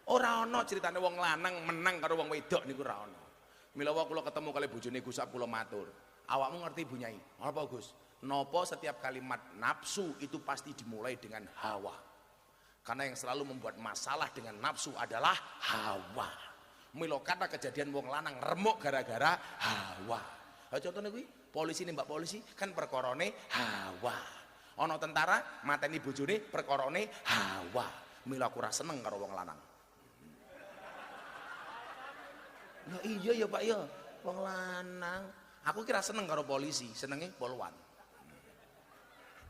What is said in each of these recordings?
Ora ana critane wong lanang menang karo wong wedok niku ora ana. Mila kula ketemu kali bojone Gus kula matur, awakmu ngerti Bu Nyai? Apa Gus? Napa setiap kalimat nafsu itu pasti dimulai dengan hawa. Karena yang selalu membuat masalah dengan nafsu adalah hawa. Mila kata kejadian wong lanang remuk gara-gara hawa. Contohnya kuwi polisi nih Mbak polisi kan perkorone hawa. Ana tentara mateni bojone perkorone hawa. Mila aku ora seneng karo wong lanang. Nah iya ya Pak ya, wong lanang. Aku kira seneng karo polisi, senenge polwan.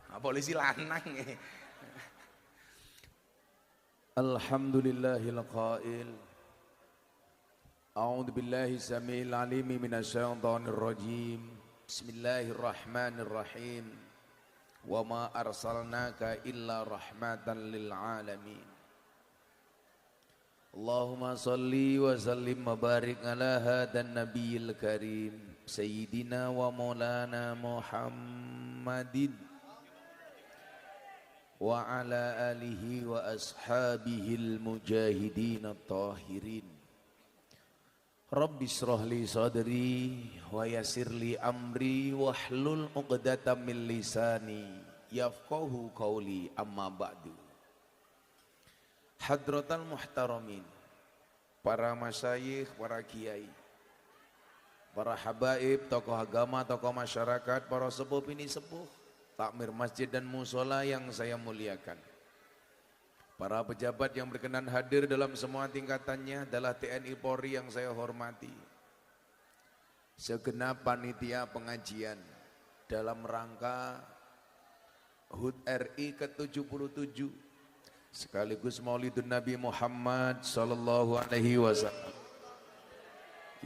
Nah, polisi lanang. Alhamdulillahil qail. A'udzu billahi samil alim minasyaitonir rajim. Bismillahirrahmanirrahim. Wa ma arsalnaka illa rahmatan lil alamin. Allahumma salli wa sallim wa barik ala hadan nabiyil karim Sayyidina wa maulana Muhammadin wa ala alihi wa ashabihil mujahidin at-tahirin. Rabbi shrah li sadri wa yassir li amri wahlul 'uqdatam min lisani yafqahu qawli amma ba'du. Hadratal muhtaramin, para masyayikh, para kiai, para habaib, tokoh agama, tokoh masyarakat, para sepuh bini sepuh, takmir masjid dan musola yang saya muliakan. Para pejabat yang berkenan hadir dalam semua tingkatannya adalah TNI Polri yang saya hormati. Segenap panitia pengajian dalam rangka HUT RI ke-77 sekaligus Maulidun Nabi Muhammad sallallahu alaihi wasallam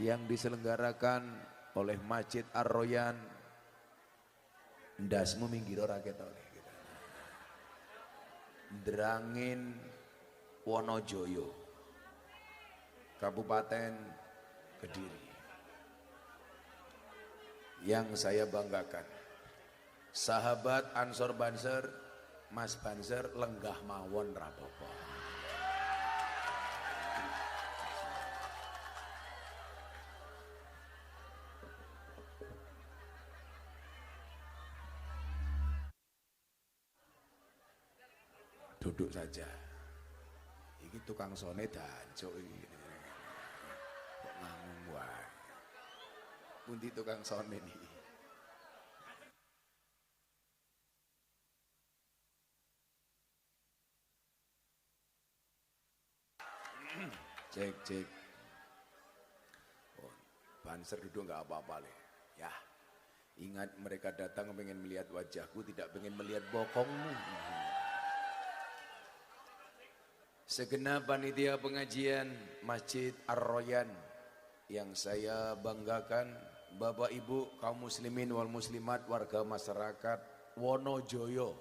yang diselenggarakan oleh Masjid Ar-Royan. Ndasmu minggir ora ketok gitu. Drangin Wonojoyo, Kabupaten Kediri. Yang saya banggakan, sahabat Ansor Banser, Mas Banser lenggah mawon rapopo. Duduk saja. Iki tukang sone dancuk iki. Kok ngangung wae. Pundi tukang sone niki? Cek. Oh, Banser duduk nggak apa-apa le. Ya, ingat mereka datang pengen melihat wajahku, tidak pengen melihat bokongmu. Segenap panitia pengajian Masjid Ar-Royan yang saya banggakan, Bapak Ibu kaum muslimin wal muslimat, warga masyarakat Wonojoyo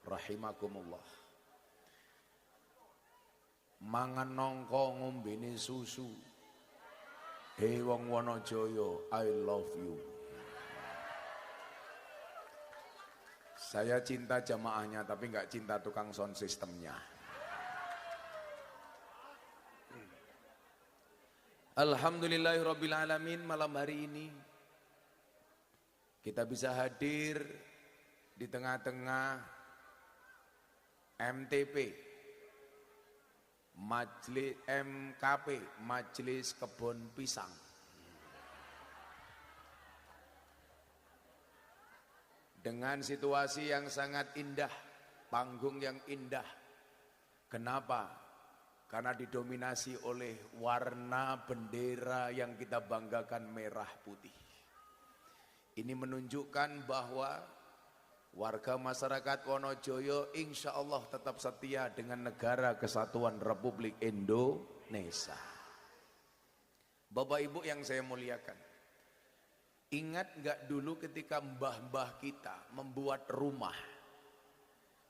rahimakumullah. Mangan nongko ngombene susu. Hei wong Wonojoyo, I love you. Saya cinta jamaahnya tapi nggak cinta tukang sound systemnya. Alhamdulillahirabbil alamin, malam hari ini kita bisa hadir di tengah-tengah MTP, Majelis MKP, Majelis Kebon Pisang. Dengan situasi yang sangat indah, panggung yang indah. Kenapa? Karena didominasi oleh warna bendera yang kita banggakan, merah putih. Ini menunjukkan bahwa warga masyarakat Wonojoyo insya Allah tetap setia dengan Negara Kesatuan Republik Indonesia. Bapak Ibu yang saya muliakan, ingat nggak dulu ketika mbah-mbah kita membuat rumah,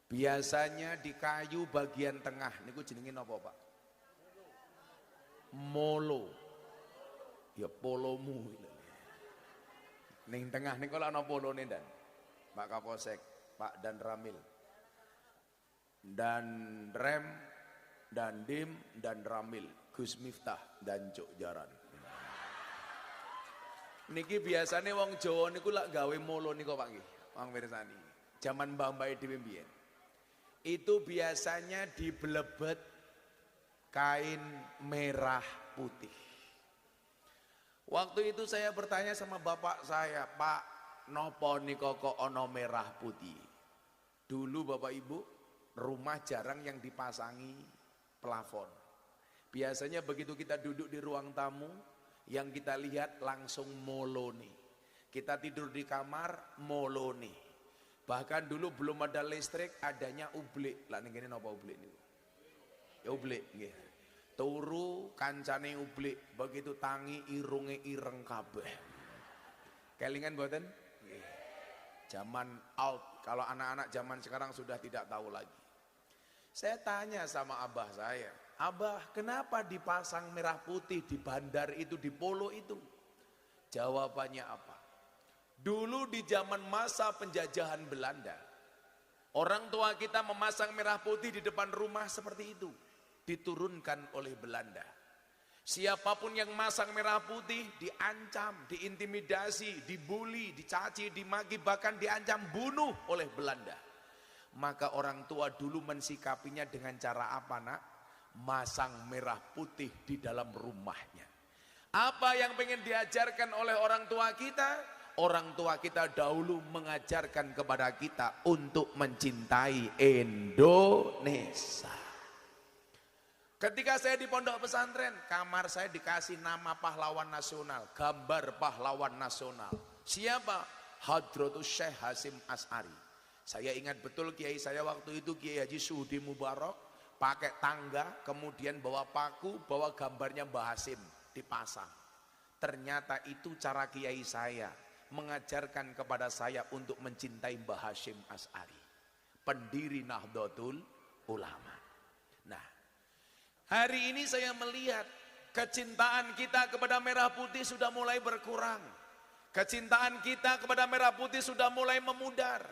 biasanya di kayu bagian tengah, niku jenengin apa Pak? Molo. Ya polomu. Ning tengah niku ana polone dan Pak Kapolsek, Pak dan Ramil, dan rem Dandim dan Ramil, Gus Miftah dan Cuk Jaran. Niki biasanya wong Jawa niku lak gawe molo niku Pak nggih, wong mirsani. Zaman mbah-mbah dhewe mbiyen. Itu biasanya dibelebet kain merah putih. Waktu itu saya bertanya sama bapak saya, Pak, nopo niko kok ono merah putih? Dulu Bapak Ibu, rumah jarang yang dipasangi plafon. Biasanya begitu kita duduk di ruang tamu, yang kita lihat langsung moloni. Kita tidur di kamar, moloni. Bahkan dulu belum ada listrik, adanya ublik. Lah ning kene napa ublik niku? Ya ublik nggih. Turu kancane ublik, begitu tangi irunge ireng kabeh. Kelingan mboten? Nggih. Zaman out, kalau anak-anak zaman sekarang sudah tidak tahu lagi. Saya tanya sama abah saya, Abah, kenapa dipasang merah putih di bandar itu, di polo itu? Jawabannya apa? Dulu di zaman masa penjajahan Belanda, orang tua kita memasang merah putih di depan rumah seperti itu. Diturunkan oleh Belanda. Siapapun yang masang merah putih diancam, diintimidasi, dibuli, dicaci, dimaki, bahkan diancam bunuh oleh Belanda. Maka orang tua dulu mensikapinya dengan cara apa, nak? Masang merah putih di dalam rumahnya. Apa yang pengen diajarkan oleh orang tua kita? Orang tua kita dahulu mengajarkan kepada kita untuk mencintai Indonesia. Ketika saya di pondok pesantren, kamar saya dikasih nama pahlawan nasional, gambar pahlawan nasional. Siapa? Hadratus Syekh Hasyim Asy'ari. Saya ingat betul kiai saya waktu itu, Kiai Haji Suhudi Mubarak, pakai tangga, kemudian bawa paku, bawa gambarnya Mbah Hasyim dipasang. Ternyata itu cara kiai saya mengajarkan kepada saya untuk mencintai Mbah Hasyim Asy'ari, pendiri Nahdlatul Ulama. Nah, hari ini saya melihat kecintaan kita kepada merah putih sudah mulai berkurang. Kecintaan kita kepada merah putih sudah mulai memudar.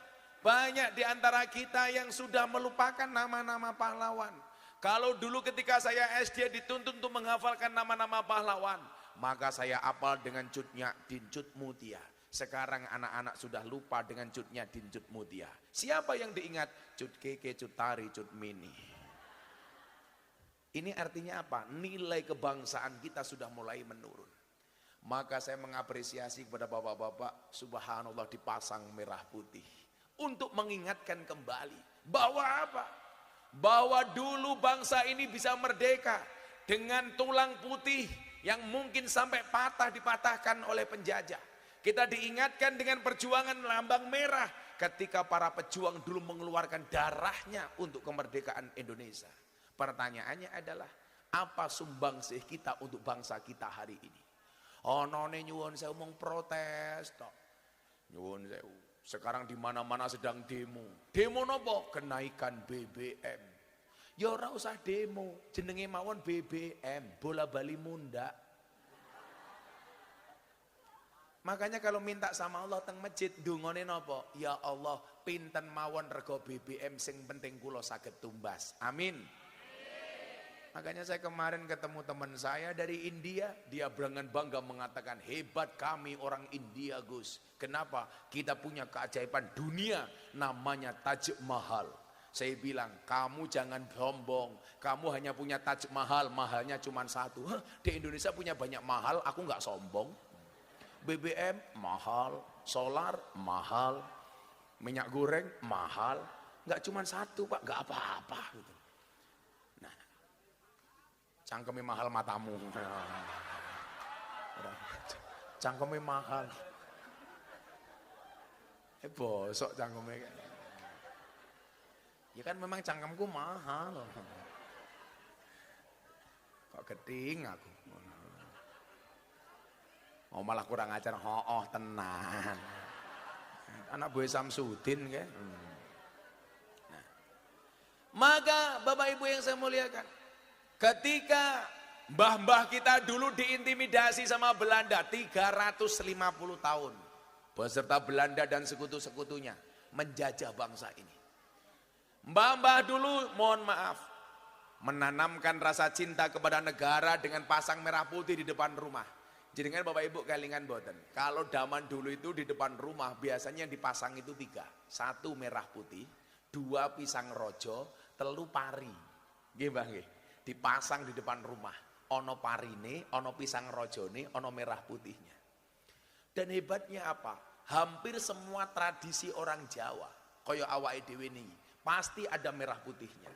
Banyak di antara kita yang sudah melupakan nama-nama pahlawan. Kalau dulu ketika saya SD dituntut untuk menghafalkan nama-nama pahlawan, maka saya hafal dengan cutnya Dincut Mutia. Sekarang anak-anak sudah lupa dengan cutnya Dincut Mutia. Siapa yang diingat? Cut Keke, Cut Tari, Cut Mini. Ini artinya apa? Nilai kebangsaan kita sudah mulai menurun. Maka saya mengapresiasi kepada bapak-bapak, subhanallah, dipasang merah putih. Untuk mengingatkan kembali bahwa apa? Bahwa dulu bangsa ini bisa merdeka dengan tulang putih yang mungkin sampai patah dipatahkan oleh penjajah. Kita diingatkan dengan perjuangan lambang merah ketika para pejuang dulu mengeluarkan darahnya untuk kemerdekaan Indonesia. Pertanyaannya adalah, apa sumbangsih kita untuk bangsa kita hari ini? Onone nyuwun sewu mung protes tok. Nyuwun sewu. Sekarang di mana-mana sedang demo. Demo nopo? Kenaikan BBM. Ya ora usah demo, jenenge mawon BBM, bola bali munda. Makanya kalau minta sama Allah teng masjid ndungone nopo? Ya Allah, pinten mawon rego BBM sing penting kula saged tumbas. Amin. Makanya saya kemarin ketemu teman saya dari India, dia dengan bangga mengatakan, hebat kami orang India Gus. Kenapa? Kita punya keajaiban dunia namanya Taj Mahal. Saya bilang, kamu jangan sombong, kamu hanya punya Taj Mahal, mahalnya cuma satu. Hah, di Indonesia punya banyak mahal, aku nggak sombong. BBM mahal, solar mahal, minyak goreng mahal, nggak cuma satu Pak, nggak apa-apa gitu. Cangkeme mahal matamu. Cangkeme mahal. Bosok cangkeme. Ya kan memang cangkemku mahal. Kok geding aku. Oh malah kurang ajar, hooh tenan. Anak Boy Samsudin kan. Nah. Maka Bapak Ibu yang saya muliakan, ketika mbah-mbah kita dulu diintimidasi sama Belanda 350 tahun, beserta Belanda dan sekutu-sekutunya menjajah bangsa ini. Mbah-mbah dulu mohon maaf, menanamkan rasa cinta kepada negara dengan pasang merah putih di depan rumah. Jadi kan Bapak Ibu kelingan boten. Kalau zaman dulu itu di depan rumah biasanya yang dipasang itu 3. 1 merah putih, 2 pisang rojo, 3 pari. Nggih Mbah nggih. Dipasang di depan rumah. Ono parine, ono pisang rojone, ono merah putihnya. Dan hebatnya apa? Hampir semua tradisi orang Jawa, kaya awake dhewe niki, pasti ada merah putihnya.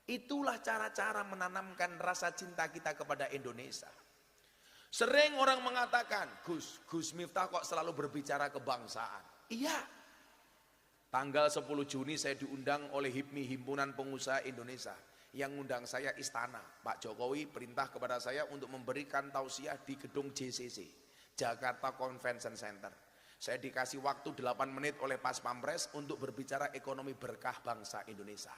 Itulah cara-cara menanamkan rasa cinta kita kepada Indonesia. Sering orang mengatakan, Gus Miftah kok selalu berbicara kebangsaan. Iya. Tanggal 10 Juni saya diundang oleh HIPMI, Himpunan Pengusaha Indonesia. Yang ngundang saya istana. Pak Jokowi perintah kepada saya untuk memberikan tausiah di gedung JCC, Jakarta Convention Center. Saya dikasih waktu 8 menit oleh Pas Pampres untuk berbicara ekonomi berkah bangsa Indonesia.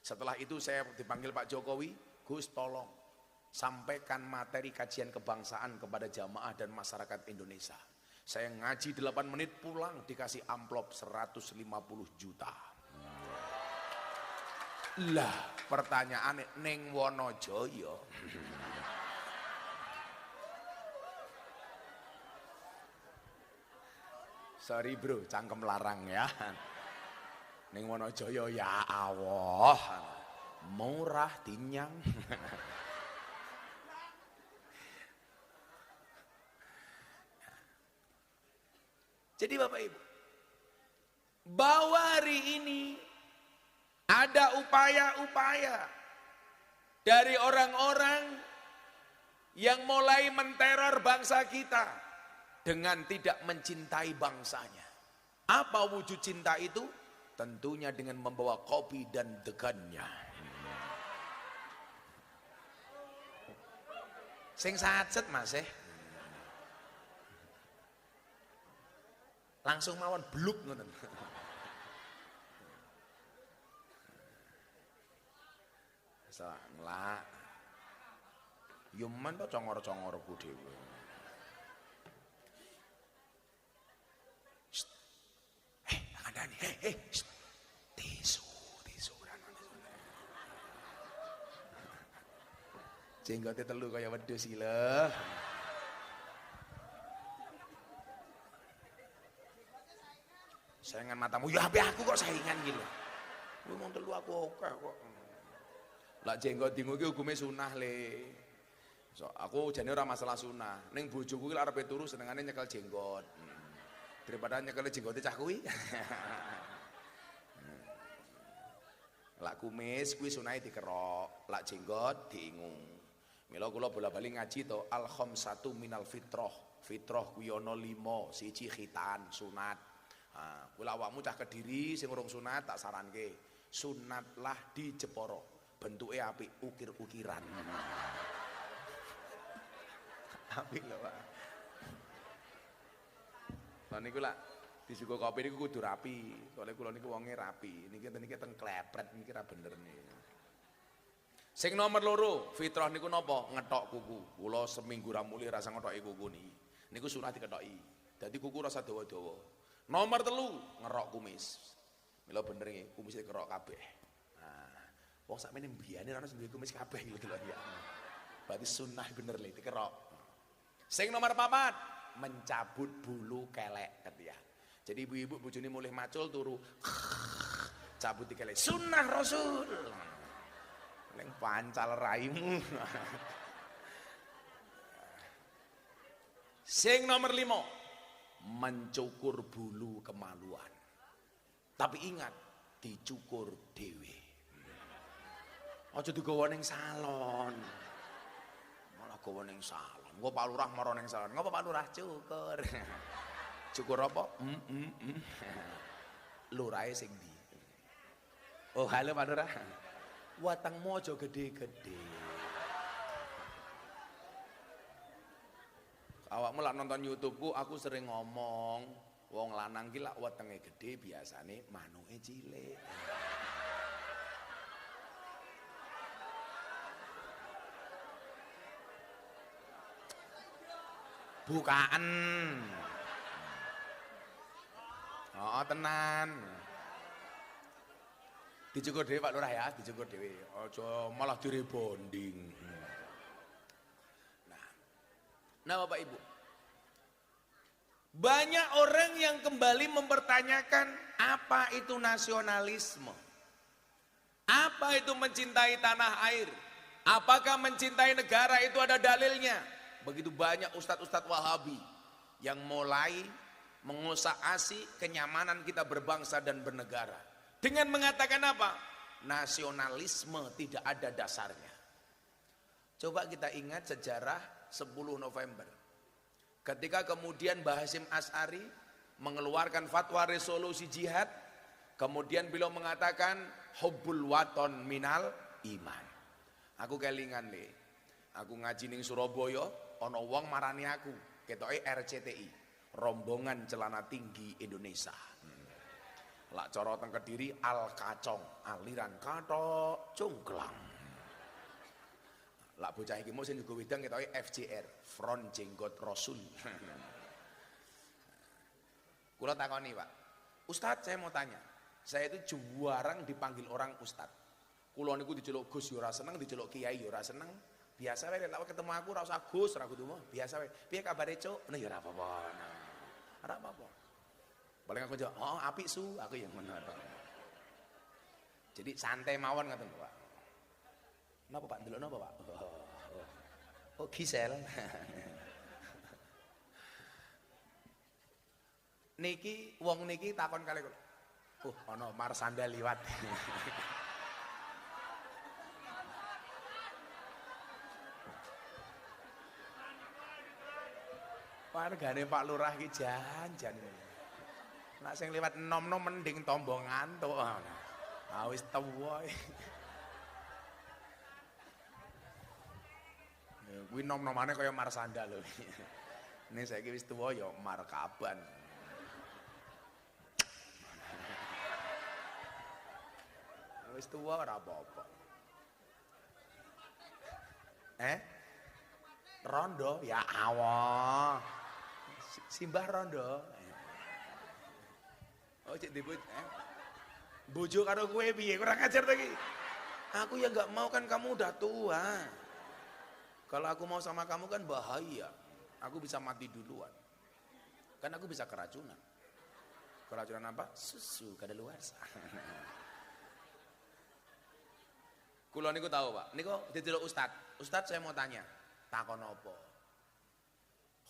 Setelah itu saya dipanggil Pak Jokowi, Gus tolong sampaikan materi kajian kebangsaan kepada jamaah dan masyarakat Indonesia. Saya ngaji 8 menit pulang dikasih amplop 150 juta. Lah pertanyaannya ning Wonojoyo. Sorry bro, cangkem larang ya. Ning Wonojoyo ya Allah. Murah tinyang. Jadi Bapak Ibu, bahwa hari ini ada upaya-upaya dari orang-orang yang mulai menteror bangsa kita dengan tidak mencintai bangsanya. Apa wujud cinta itu? Tentunya dengan membawa kopi dan degannya. Sing sacet Mas langsung mawon bluk ngoten. Salah. Yuman to congor-congorku dhewe. Kandhani, tisu. Jenggote telu kaya wedhus iki lho. Saingan matamu, ya HP aku kok saingan gitu. Lu mau telu aku oke kok. Lah jenggot dingu iki hukume sunah le. So, aku jane ora masalah sunah. Ning bojoku iki arepe turu senengane nyekel jenggot. Daripada nyekel jenggote cah kuwi. Lak kumis kuwi sunahe dikerok, lak jenggot diingung. Mila kula bola-bali ngaji to al khamsatu minal fitrah. Fitrah kuwi ana 5, siji khitan, sunat. Nah, kula awakmu cah Kediri sing urung sunat tak saranke, sunatlah di Jepara. Bentuke apik, ukir-ukiran. Apik lho, Pak. Lah niku lak disuguh kopi niku kudu rapi. Soale kula niku wonge rapi. Niki teng klepret niki ra bener niku. Sing nomor 2, fitrah niku napa? Ngethok kuku. Kula seminggu ra muli rasa ngethoki kuku niki. Niku sunah dikethoki. Dadi kuku rasa dawa-dawa. Nomor 3, ngerok kumis. Mila bener nggih, kumis dikerok kabeh. Nah, wong sakmene mbiyane ora duwe kumis kabeh iki lho ya. Berarti sunah bener le dikerok. Sing nomor 4, mencabut bulu kelek ya. Jadi ibu-ibu bojone mulih macul turu cabut dikelek. Sunah Rasul. Ning pancal raimu. Sing nomor 5, mencukur bulu kemaluan. Tapi ingat, dicukur dhewe. Aja digawa ning salon. Malah gawa ning salon. Engko Pak Lurah mara ning salon. Ngopo Pak Lurah cukur? Cukur apa? Lurahe sing ndi? Oh, halo Pak Lurah. Watangmu aja gede-gede. Awakmu lak nonton YouTubeku, aku sering ngomong, wong lanang ki lak wetenge gede biasane manuke cilik. Bukaan. Oh, tenan. Dicukur dhewe Pak Lurah ya, dicukur dhewe. Aja malah direbonding. Nah Bapak Ibu, banyak orang yang kembali mempertanyakan apa itu nasionalisme, apa itu mencintai tanah air, apakah mencintai negara itu ada dalilnya. Begitu banyak ustadz-ustadz Wahabi yang mulai mengusaasi kenyamanan kita berbangsa dan bernegara dengan mengatakan apa? Nasionalisme tidak ada dasarnya. Coba kita ingat sejarah 10 November. Ketika kemudian Mbah Hasyim Asy'ari mengeluarkan fatwa resolusi jihad, kemudian beliau mengatakan hubbul waton minal iman. Aku kelingan le, aku ngaji ning Surabaya, ana wong marani aku, ketoke RCTI, rombongan celana tinggi Indonesia. Lak cara teng Kediri Al Kacong, aliran kathok cungklang. Lak bocah iki mau sing juga wedang ketoke FJR, Front Jenggot Rasul. Kula takoni, Pak. Ustadz, saya mau tanya. Saya itu jarang dipanggil orang ustadz. Kula niku diceluk Gus yo ora seneng, diceluk Kiai yo ora seneng. Biasa wae lek ketemu aku ora usah Gus, ora kudu biasa wae. Piye kabare, Cuk? Nah ya ora apa-apa. Ora apa-apa. Paling aku jawab, "Oh, apik su," aku yang ngono. Jadi santai mawon ngoten, Pak. Napa Pak? Ndelok napa, Pak? Oh, Gisel. Niki wong niki takon kali kula. Ana Marsanda liwat. Wargane Pak Lurah iki jan-jan. Nek sing liwat enom-enom mending tombo ngantuk. Ah wis tuwa. Kuwi nom-nomane kaya Marsanda lho. Nek saiki wis tuwa ya markaban. Wis tuwa ora apa-apa. Rondo ya Allah. Simbah rondo. Oh cek dibut bojo karo kowe piye? Kurang ajar to iki. Aku ya enggak mau, kan kamu udah tua. Kalau aku mau sama kamu kan bahaya. Aku bisa mati duluan. Kan aku bisa keracunan. Keracunan apa? Susu kadaluarsa. Kula niku tahu, Pak. Niku didelok Ustad. Ustad, saya mau tanya. Takon apa?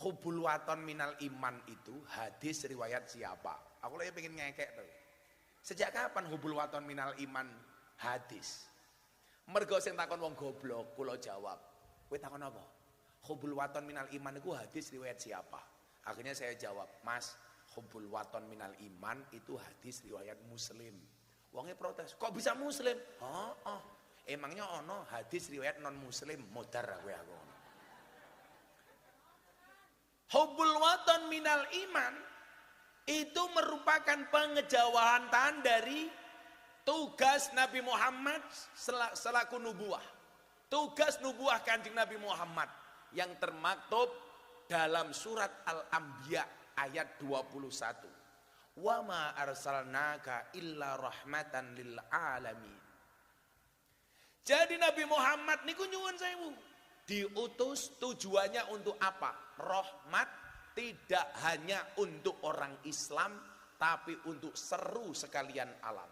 Hubbul waton minal iman itu hadis riwayat siapa? Aku lagi pengen ngekek tuh. Sejak kapan hubbul waton minal iman hadis? Mergo sing takon wong goblok, kula jawab. Kowe takon apa? Hubbul waton minal iman itu hadis riwayat siapa? Akhirnya saya jawab, Mas, hubbul waton minal iman itu hadis riwayat Muslim. Wongnya protes, kok bisa Muslim? Emangnya ono hadis riwayat non Muslim? Modar aku. Hubbul waton minal iman itu merupakan pengejawantan dari tugas Nabi Muhammad selaku nubuah. Tugas nubuah Kanjeng Nabi Muhammad yang termaktub dalam surat Al-Anbiya ayat 21. Wa ma arsalnaka illa rahmatan lil alamin. Jadi Nabi Muhammad niku nyuwun sewu, diutus tujuannya untuk apa? Rahmat tidak hanya untuk orang Islam, tapi untuk seru sekalian alam.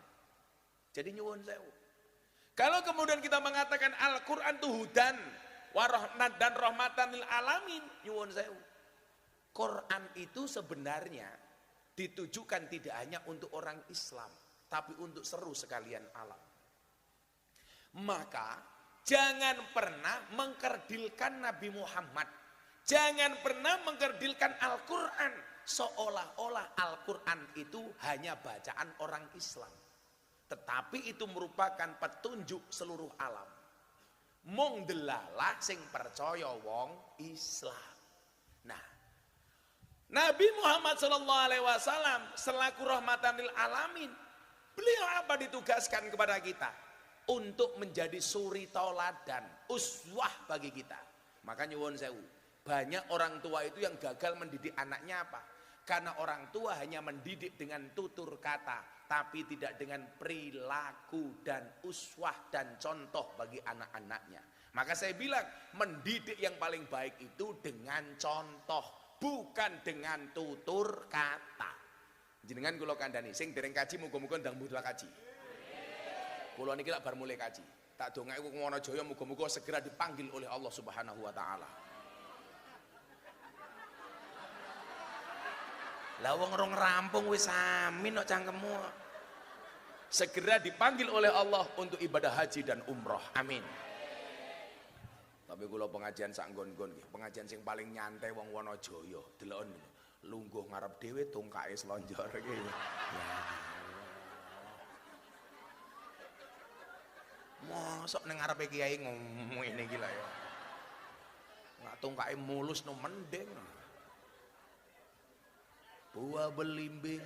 Jadi nyuwun sewu. Kalau kemudian kita mengatakan Al-Quran itu hudan, warahmat dan rahmatan lil alamin, nyuwun sewu. Quran itu sebenarnya ditujukan tidak hanya untuk orang Islam, tapi untuk seru sekalian alam. Maka jangan pernah mengkerdilkan Nabi Muhammad. Jangan pernah mengkerdilkan Al-Quran. Seolah-olah Al-Quran itu hanya bacaan orang Islam. Tetapi itu merupakan petunjuk seluruh alam. Mung delalah sing percaya wong Islam. Nah, Nabi Muhammad SAW selaku rahmatan lil alamin, beliau apa ditugaskan kepada kita? Untuk menjadi suri tauladan, uswah bagi kita. Maka nyuwun sewu, banyak orang tua itu yang gagal mendidik anaknya apa? Karena orang tua hanya mendidik dengan tutur kata, tapi tidak dengan perilaku dan uswah dan contoh bagi anak-anaknya. Maka saya bilang, mendidik yang paling baik itu dengan contoh, bukan dengan tutur kata. Jenengan kula kandhani, sing dereng kaji muga-muga ndang budal kaji. Kula niki lak bar mulai kaji. Tak dongake ku Wonojoyo muga-muga segera dipanggil oleh Allah Subhanahu wa taala. Lah wong rong rampung wis amin kok cangkemmu. Segera dipanggil oleh Allah untuk ibadah haji dan umroh. Amin. Tapi kula pengajian sak nggon-nggon nggih, pengajian sing paling nyantai wong Wonojoyo, deloken lungguh ngarep dhewe tungkake slonjor iki. Ya. Mosok ning ngarepe kiai ngomong ngene iki lho ya. Nggak tungkake mulus no mending. Buah belimbing,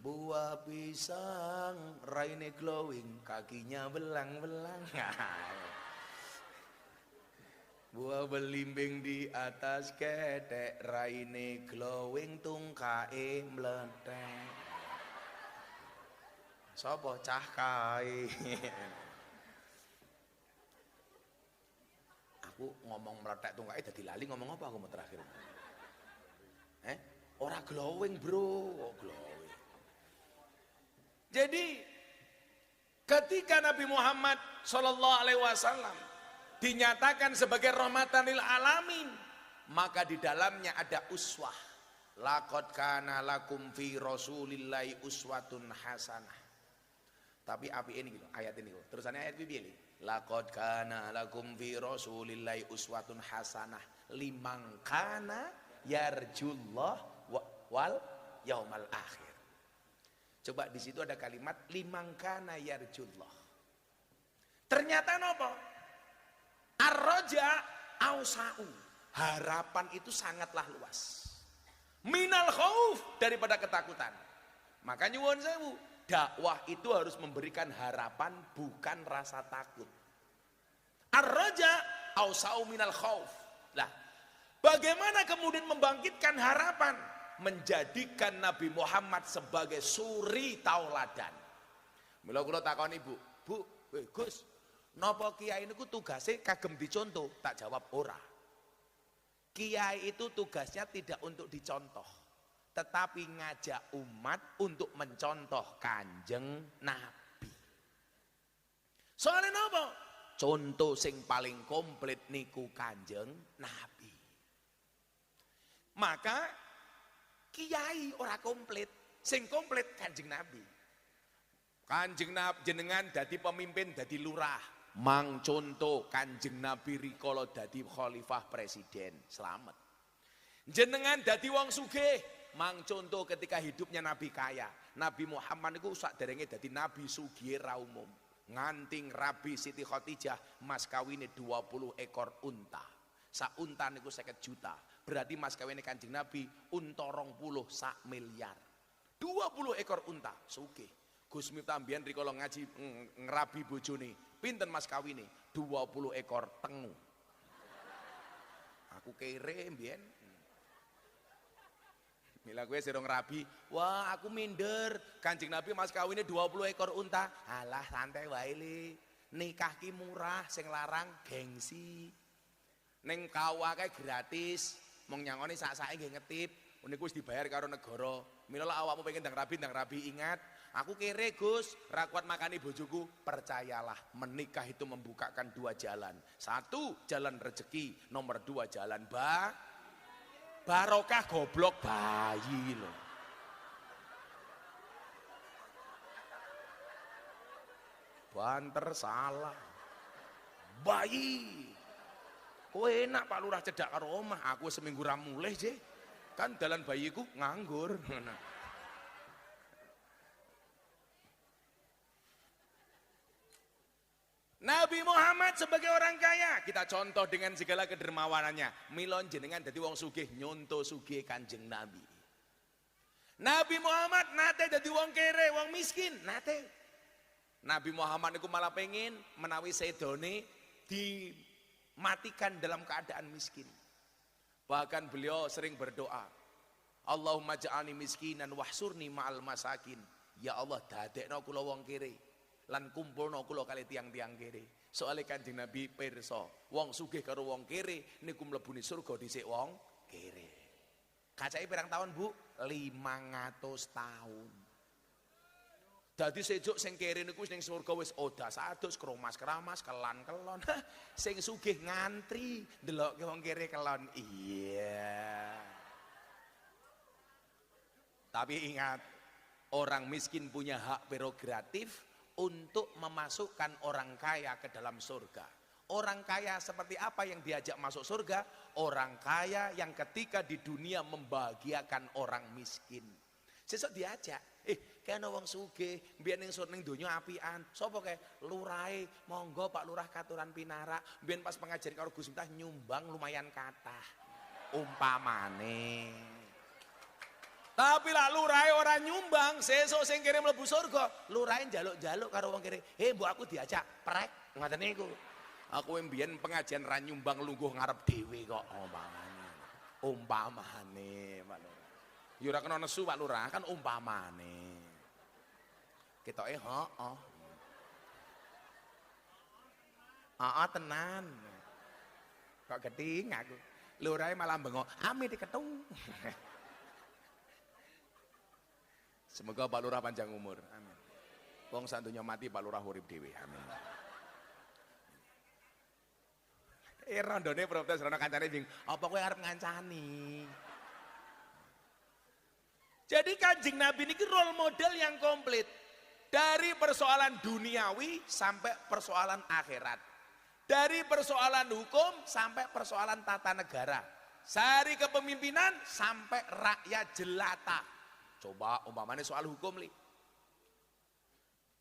buah pisang, raine glowing, kakinya belang-belang. Buah belimbing di atas ketek, raine glowing, tungkae meletek. Sopo cah kae. Aku ngomong meletek tungkae dadi lali ngomong apa aku mau terakhir. Ora glowing bro, glowing. Jadi ketika Nabi Muhammad Shallallahu Alaihi Wasallam dinyatakan sebagai rahmatan lil alamin, maka di dalamnya ada uswah. Laqad kana lakum fi rasulillahi uswatun hasanah. Tapi api ini gitu, ayat ini gitu. Terusannya ayat piye? Laqad kana lakum fi rasulillahi uswatun hasanah liman kana yarjullah wal yaumal akhir. Coba di situ ada kalimat liman kana yarjullah. Ternyata nopo? Ar-raja ausa'u. Harapan itu sangatlah luas. Minal khauf, daripada ketakutan. Maka nyuwun sewu, dakwah itu harus memberikan harapan, bukan rasa takut. Ar-raja ausa'u minal khauf. Lah, bagaimana kemudian membangkitkan harapan? Menjadikan Nabi Muhammad sebagai suri tauladan. Mila kula takoni Bu, Gus, napa kiai niku tugase kagem dicontoh? Tak jawab ora. Kiai itu tugasnya tidak untuk dicontoh, tetapi ngajak umat untuk mencontoh Kanjeng Nabi. Soalnya napa? Contoh sing paling komplit niku Kanjeng Nabi. Maka kiai ora komplit, sing komplit Kanjeng Nabi. Kanjeng Nabi jenengan dadi pemimpin, dadi lurah, mang contoh Kanjeng Nabi rikala dadi khalifah presiden, selamat. Jenengan dadi wong sugih, mang contoh ketika hidupnya Nabi kaya. Nabi Muhammad niku saderenge dadi nabi sugih ra umum. Nganting Rabi Siti Khadijah mas kawine 20 ekor unta. Sak unta niku 50 juta. Berarti mas kawine Kanjeng Nabi unta 20 sak miliar. 20 ekor unta, sugih. Gus Miftah mbiyen rikala ngaji ngrabi bojone, pinten mas kawine? 20 ekor tengu. Aku kere mbiyen. Mila gue serong rabi, wah aku minder. Kanjeng Nabi mas kawine 20 ekor unta. Alah santai wae li. Nikah ki murah, sing larang gengsi. Neng kawake gratis, mong nyangoni sak-sake nggih ngetip, niku wis dibayar karo negara. Mila awakmu pengen ndang rabi ingat, aku kere Gus, ra kuat makani bojoku, percayalah menikah itu membukakan 2 jalan. 1 jalan rezeki, nomor 2 jalan barokah goblok bayi loh. Banter salah. Bayi. Kowe enak Pak Lurah cedak karo omah, aku seminggu ra mulih je. Kan dalan bayiku nganggur. Nabi Muhammad sebagai orang kaya, kita contoh dengan segala kedermawanannya. Milon jenengan dadi wong sugih, nyonto sugih Kanjeng Nabi. Nabi Muhammad nate dadi wong kere, wong miskin, nate. Nabi Muhammad itu malah pengen menawi sedone dimatikan dalam keadaan miskin. Bahkan beliau sering berdoa, Allahumma ja'alni miskinan wahsurni ma'al masakin. Ya Allah, dadekno kula wong kere lan kumpulno kula kali tiang-tiang kere. Soale Kanjeng Nabi pirsa, wong sugih karo wong kere niku mlebune surga dhisik wong kere. Kacake pirang tahun, Bu? 500 tahun. Dadi sejuk sing kere niku ning surga wis odas-adus, kromas-kramas, kelan-kelon. Sing sugih ngantri ndelokke wong kere kelon. Iya. Tapi ingat, orang miskin punya hak prerogatif untuk memasukkan orang kaya ke dalam surga. Orang kaya seperti apa yang diajak masuk surga? Orang kaya yang ketika di dunia membahagiakan orang miskin. Sesuk diajak, kene wong sugih, mbiyen ning sur ning donya apian. Sapa kae? Lurahe, monggo Pak Lurah katuran pinarak. Mbiyen pas pengajian karo Gus Miftah nyumbang lumayan kathah. Umpamane. Tapi lah lurahe ora nyumbang, sesuk sing kene mlebu surga, lurahe njaluk-njaluk karo wong kene. Mbok aku diajak prek, ngoten niku. Aku mbiyen pengajian ra nyumbang lungguh ngarep dhewe kok umpamane. Umpamane, Pak Lurah. Ya ora kena nesu Pak Lurah, kan umpamane. Ketoke heeh. Heeh tenan. Kok geding aku. Lurahe malah bengok, "Ame diketung." Semoga Pak Lurah panjang umur. Amin. Wong santunya mati Pak Lurah urip dhewe. Amin. Rondone protes rono kancane bing, apa kowe arep ngancani? Jadi Kanjeng Nabi niki role model yang komplit. Dari persoalan duniawi sampai persoalan akhirat. Dari persoalan hukum sampai persoalan tata negara. Dari kepemimpinan sampai rakyat jelata. Coba umpamanya soal hukum li.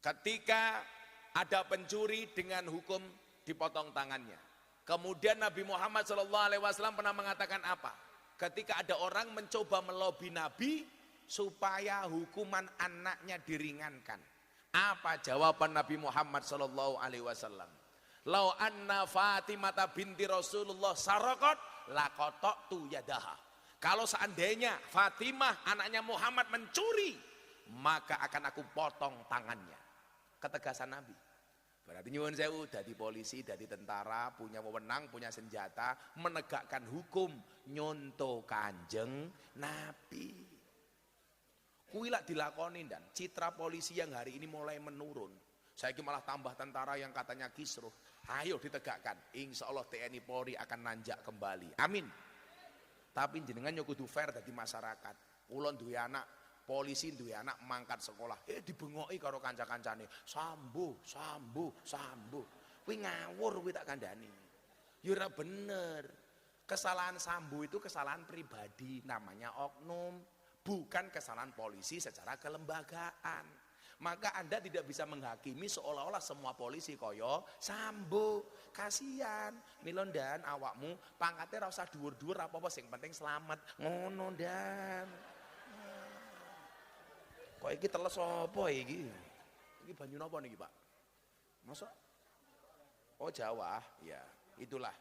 Ketika ada pencuri dengan hukum dipotong tangannya. Kemudian Nabi Muhammad SAW pernah mengatakan apa? Ketika ada orang mencoba melobi Nabi supaya hukuman anaknya diringankan. Apa jawaban Nabi Muhammad SAW? Lau anna Fatimah binti Rasulullah sarakot laqata'tu yadaha. Kalau seandainya Fatimah anaknya Muhammad mencuri, maka akan aku potong tangannya. Ketegasan Nabi. Berarti nyuwun sewu, dadi polisi, dadi tentara, punya wewenang, punya senjata, menegakkan hukum, nyonto Kanjeng Nabi. Kuwi lak dilakoni dan citra polisi yang hari ini mulai menurun. Saya malah tambah tentara yang katanya kisruh. Ayo ditegakkan. Insya Allah TNI Polri akan nanjak kembali. Amin. Tapi jenengan yo kudu fair dadi masyarakat. Kula duwe anak, polisi duwe anak mangkat sekolah. Dibengoki karo kanca-kancane. Sambo. Kuwi ngawur kuwi tak kandhani. Ya ora bener. Kesalahan Sambo itu kesalahan pribadi, namanya oknum, bukan kesalahan polisi secara kelembagaan. Maka Anda tidak bisa menghakimi seolah-olah semua polisi koyo Sambo. Kasihan Milon dan awakmu pangkatnya ra usah dhuwur-dhuwur apa-apa sing penting selamat. Ngono dan. Kok iki teles apa iki? Iki banyu napa niki, Pak? Masa? Oh Jawa, ya. Itulah.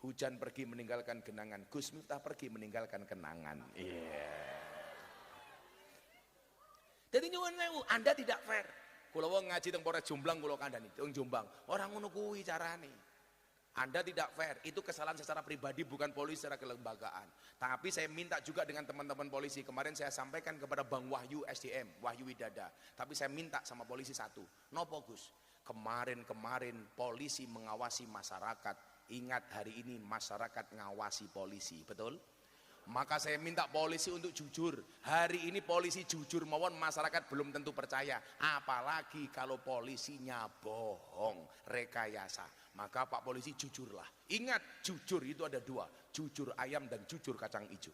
Hujan pergi meninggalkan genangan, Gus Miftah pergi meninggalkan kenangan. Iya. Jadi nyuwun sewu, Anda tidak fair. Kula wong ngaji teng Polres Jombang kula kandhani, teng Jombang. Ora ngono kuwi carane. Anda tidak fair, itu kesalahan secara pribadi bukan polisi secara kelembagaan. Tapi saya minta juga dengan teman-teman polisi, kemarin saya sampaikan kepada Bang Wahyu SDM, Wahyu Widada. Tapi saya minta sama polisi satu, nopo Gus? Kemarin polisi mengawasi masyarakat. Ingat hari ini masyarakat ngawasi polisi, betul? Maka saya minta polisi untuk jujur. Hari ini polisi jujur mawon, masyarakat belum tentu percaya. Apalagi kalau polisinya bohong, rekayasa. Maka Pak Polisi jujurlah. Ingat, jujur itu ada dua, jujur ayam dan jujur kacang hijau.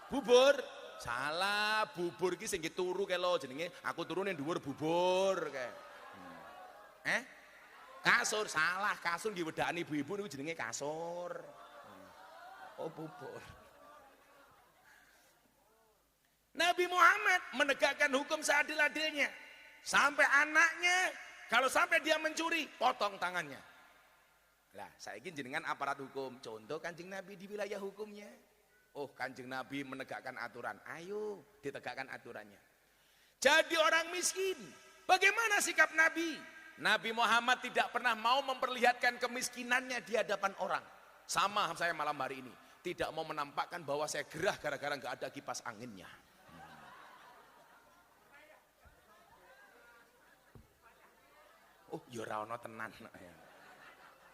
Bubur salah, bubur ki sing turu kae lho jenenge, aku turunin dhuwur bubur kae. Kasur salah, kasur nggih wedakane ibu-ibu niku jenenge kasur. Oh bubur. Nabi Muhammad menegakkan hukum seadil-adilnya. Sampai anaknya kalau sampai dia mencuri, potong tangannya. Lah, saiki jenengan aparat hukum, contoh Kanjeng Nabi di wilayah hukumnya. Oh, Kanjeng Nabi menegakkan aturan. Ayo, ditegakkan aturannya. Jadi orang miskin, bagaimana sikap Nabi? Nabi Muhammad tidak pernah mau memperlihatkan kemiskinannya di hadapan orang. Sama saya malam hari ini, tidak mau menampakkan bahwa saya gerah gara-gara nggak ada kipas anginnya. Oh, ya ora ono tenan.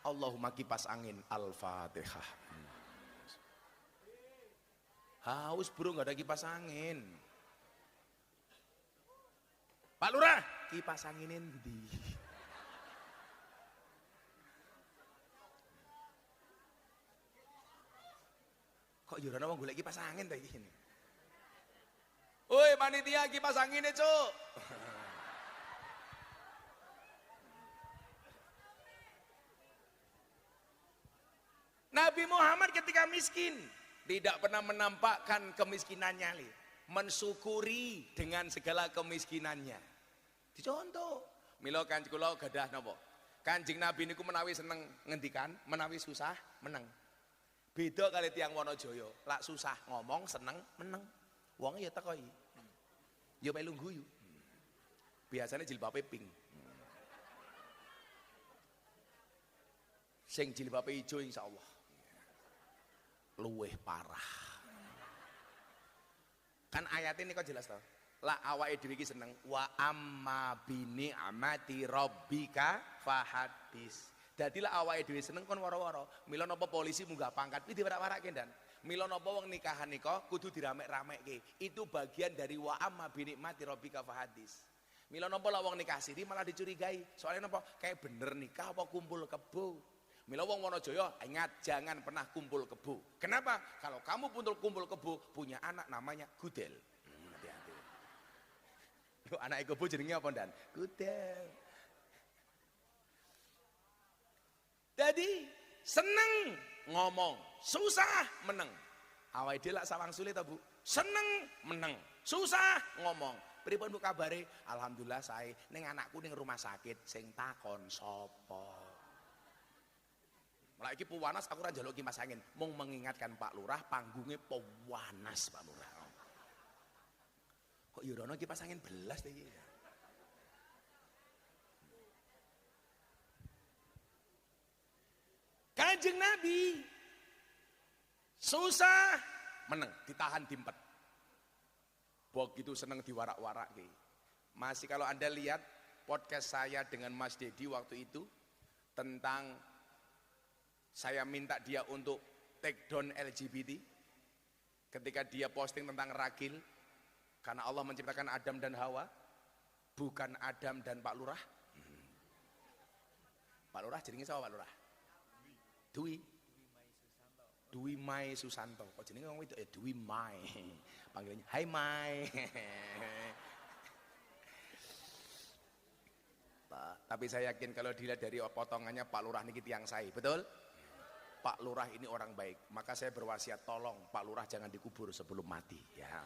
Allahumma kipas angin, Al-Fatihah. Haus bro, nggak ada kipas angin. Pak Lurah, kipas anginin di. Kok yurana wong golek kipas angin ta iki. Woi panitia kipas angine, Cuk. Nabi Muhammad ketika miskin tidak pernah menampakkan kemiskinannya, mensyukuri dengan segala kemiskinannya. Dicontoh, mila kanjeng kula gadah napa? Kanjeng Nabi niku menawi seneng ngendikan, menawi susah meneng. Beda kali tiyang Wonojoyo, lak susah ngomong seneng meneng. Wong ya teko iki. Ya melu guyu. Biasanya jilbabe pink. Sing jilbabe ijo insyaallah luweh parah. Kan ayat ini kok jelas toh. La awake dhewe iki seneng wa amma bini amati rabbika fahadis. Dadi la awake dhewe seneng kon woro-woro. Mila napa polisi munggah pangkat iki diwarak-warake Dan. Mila napa wong nikahan nika kudu diramek-ramekke. Itu bagian dari wa amma bini amati rabbika fahadis. Mila napa la wong nikah siri malah dicurigai. Soalnya napa kayak bener nikah apa kumpul kebo. Mila wong Wonojoyo ingat jangan pernah kumpul kebo. Kenapa? Kalau kamu kumpul kebo punya anak namanya Gudel. Hati-hati. Lu anak kebo jenenge apa Dan? Gudel. Jadi seneng ngomong, susah meneng. Awake dhewe lak sawang sulit ta, Bu? Seneng meneng, susah ngomong. Pripun Bu kabare? Alhamdulillah sae. Ning anakku ning rumah sakit sing takon sapa? Malah iki pewanas aku ora njaluk kipas angin, mung mengingatkan Pak Lurah panggungnya pewanas Pak Lurah. Kok ya ono kipas angin belas ta iki. Kanjeng Nabi susah meneng, ditahan dimpet. Begitu seneng diwarak-warak ki. Masih kalau Anda lihat podcast saya dengan Mas Dedi waktu itu tentang saya minta dia untuk take down LGBT ketika dia posting tentang ragil karena Allah menciptakan Adam dan Hawa bukan Adam dan Pak Lurah. Pak Lurah jenenge sapa Pak Lurah? Dwi Mai Susanto. Kok jenenge wong wedok ya Dwi Mai. Panggilannya Hai Mai. Tapi saya yakin kalau dilihat dari potongannya Pak Lurah niki tiyang sae, betul? Pak Lurah ini orang baik, maka saya berwasiat tolong Pak Lurah jangan dikubur sebelum mati ya.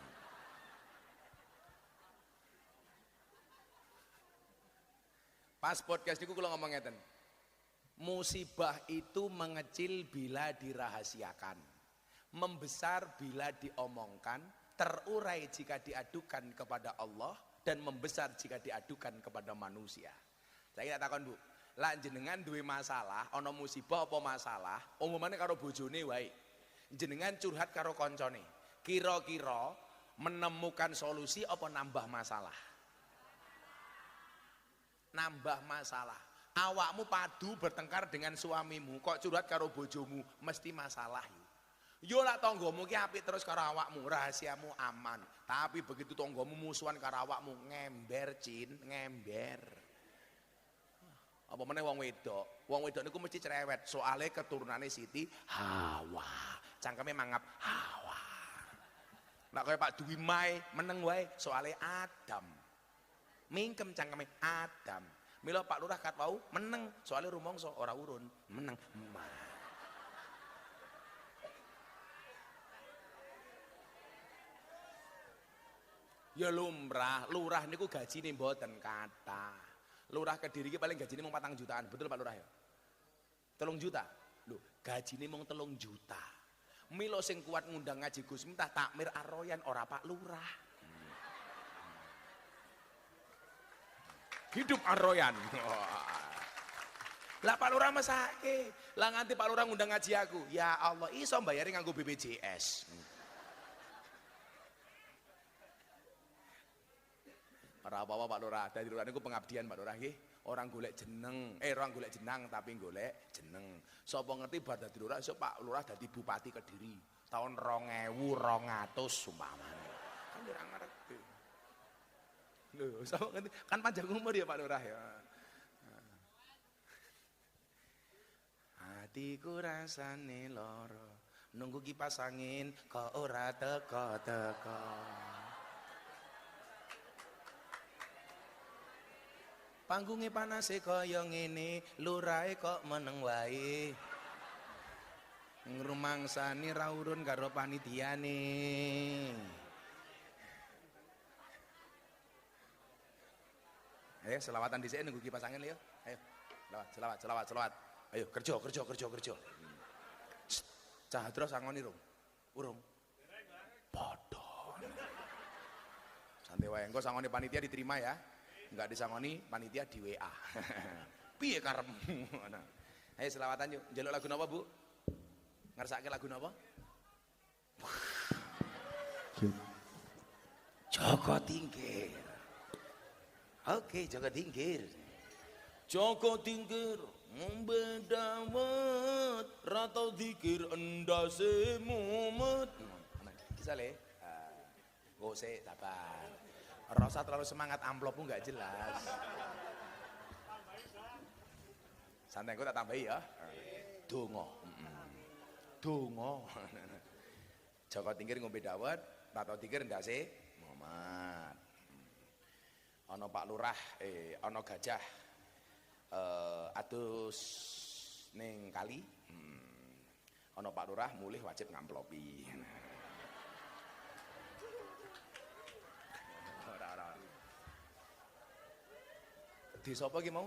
Pas podcast niku kula ngomong ngeten. Musibah itu mengecil bila dirahasiakan, membesar bila diomongkan, terurai jika diadukan kepada Allah dan membesar jika diadukan kepada manusia. Saya tak takon Bu, lah jenengan duwe masalah, ana musibah apa masalah, umumane karo bojone wae. Jenengan curhat karo koncone. Kira-kira menemukan solusi apa nambah masalah? Nambah masalah. Awakmu padu bertengkar dengan suamimu, kok curhat karo bojomu, mesti masalah. Yo lak tanggamu ki apik terus karo awakmu, rahasiamu aman. Tapi begitu tanggamu musuhan karo awakmu, ngember ngember. Apa meneh wong wedok niku mesti cerewet, soalnya keturunane Siti Hawa. Cangkeme mangap Hawa. Nek kaya Pak Dwi Mai meneng wae, soalnya Adam. Mingkem cangkeme Adam. Mila Pak Lurah kat wau meneng, soalnya rumangsa ora urun, meneng. Ya lumrah, lurah niku gajine mboten kathah. Lurah Kediri iki paling gajine mung 4 jutaan, betul Pak Lurah ya? 3 juta. Lho, gajine mung 3 juta. Milo sing kuat ngundang ngaji Gus Miftah takmir Ar-Royan ora Pak Lurah. Hidup Ar-Royan. Lah Pak Lurah mesake. Lah nganti Pak Lurah ngundang ngaji aku. Ya Allah, iso mbayari nganggo BPJS. Ora apa-apa Pak Lurah. Dadi lurah niku pengabdian Pak Lurah nggih. Orang golek jeneng, orang golek jenang tapi golek jeneng. Sapa ngerti bar dadi lurah esuk Pak Lurah dadi bupati Kediri tahun 2200 umpamane. Kan ora ngerti. Lho, sapa ngerti? Kan panjang umur ya Pak Lurah ya. Hatiku rasane loro, nunggu kipas angin kok ora teko-teko. Panggunge panase kaya ngene, lurahe kok meneng wae. Ngrumangsani ra urun karo panitiane. Ayo selawatan dhisik nunggu kipas angin yo. Ayo. Selawat. Ayo kerja. Cah terus sangoni urung. Padha. Santai wae engko sangoni panitia diterima ya. Enggak disangoni panitia di WA. Piye karepmu? Ayo selawatan yuk. Njaluk lagu napa, Bu? Ngersake lagu napa? Joko Tingkir. Oke, Joko Tingkir. Joko Tingkir membedawet ratau dikir endase mumet. Bisa le? Gosek sabar. Rasa terlalu semangat, amplopmu nggak jelas. Santai aku tak tambahi ya. Dongo. Joko Tingkir ngombe dawet, ratau dikir endase mumet. Ana Pak Lurah, ana gajah adus ning kali. Ana Pak Lurah mulih wajib ngamplopi. Di sapa ki mau?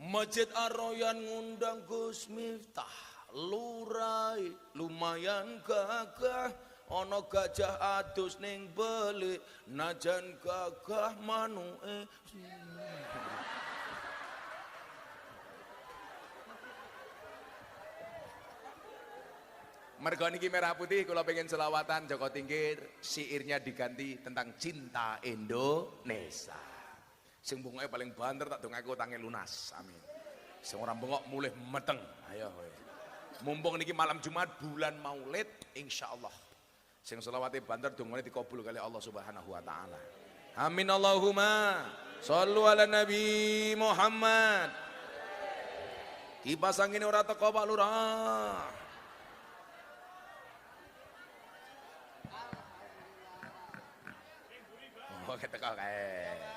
Masjid Ar-Royan ngundang Gus Miftah. Lurai lumayan gagah. Ana gajah adus ning belik, najan gagah manuke. Mergo niki merah putih kula pengen selawatan Joko Tingkir, syairnya diganti tentang cinta Indonesia. Sing bungoke paling banter tak dongake utange lunas. Amin. Sing ora bengok mulih meteng. Ayo kowe. Mumpung niki malam Jumat bulan Maulid insyaallah. Sing selawate banter dongane dikabul kali Allah Subhanahu wa taala. Amin Allahumma shallu ala Nabi Muhammad. Kipas angin ora teko Pak Lurah. Oh, keteko kae.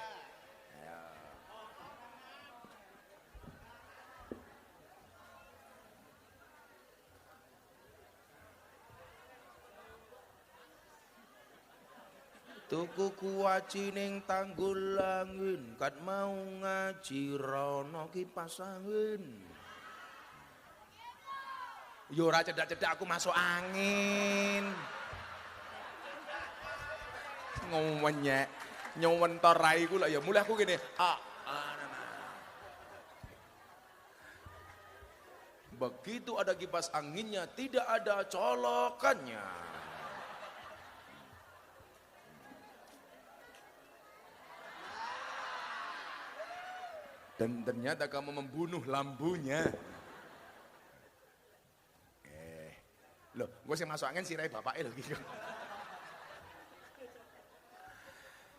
Tuku kuwaci ning Tanggul Langin, kat mau ngaji rono kipas angin. Yo ora cedak-cedak aku masuk angin. Ngomenyek, nyowentor rai ku lho ya mulai aku gini. Begitu ada kipas anginnya tidak ada colokannya. Dan ternyata kamu membunuh lampunya. Loh, gue sih masuk angin sirai bapaknya loh gitu.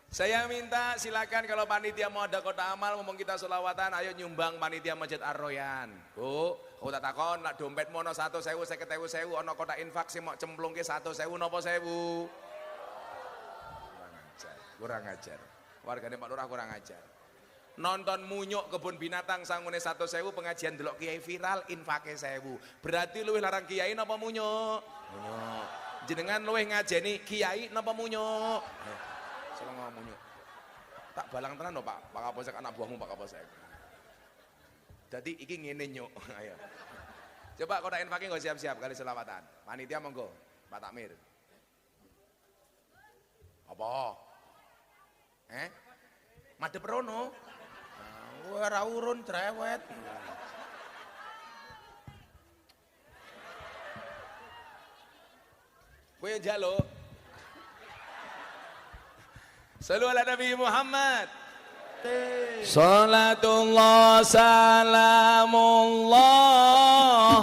Saya minta silakan kalau panitia mau ada kota amal, ngomong kita selawatan, ayo nyumbang panitia Masjid Ar-Royan. Bu, aku tak takon, nak dompet mono 1.000, 50.000, ono kota infak sih mau cemplung ke 1.000, nopo 1.000. Kurang ajar. Warganya Pak Lurah kurang ajar. Nonton munyuk kebun binatang sangune 1.000, pengajian delok kiai viral infake 1.000. Berarti luwih larang kiai napa munyuk? Munyuk. Jenengan luwih ngajeni kiai napa munyuk? Saya ngomong munyuk. Tak balang tenan lho Pak Kapolsek, anak buahmu Pak Kapolsek. Jadi iki ngene nyuk. Ayo. Coba kodak infaknya nggak siap-siap kali selawatan. Panitia monggo, Pak Takmir. Apa? Madep rono. Ora urun cerewet. Kowe njaluk. Shallu ala Nabi Muhammad. Salatullah salamullah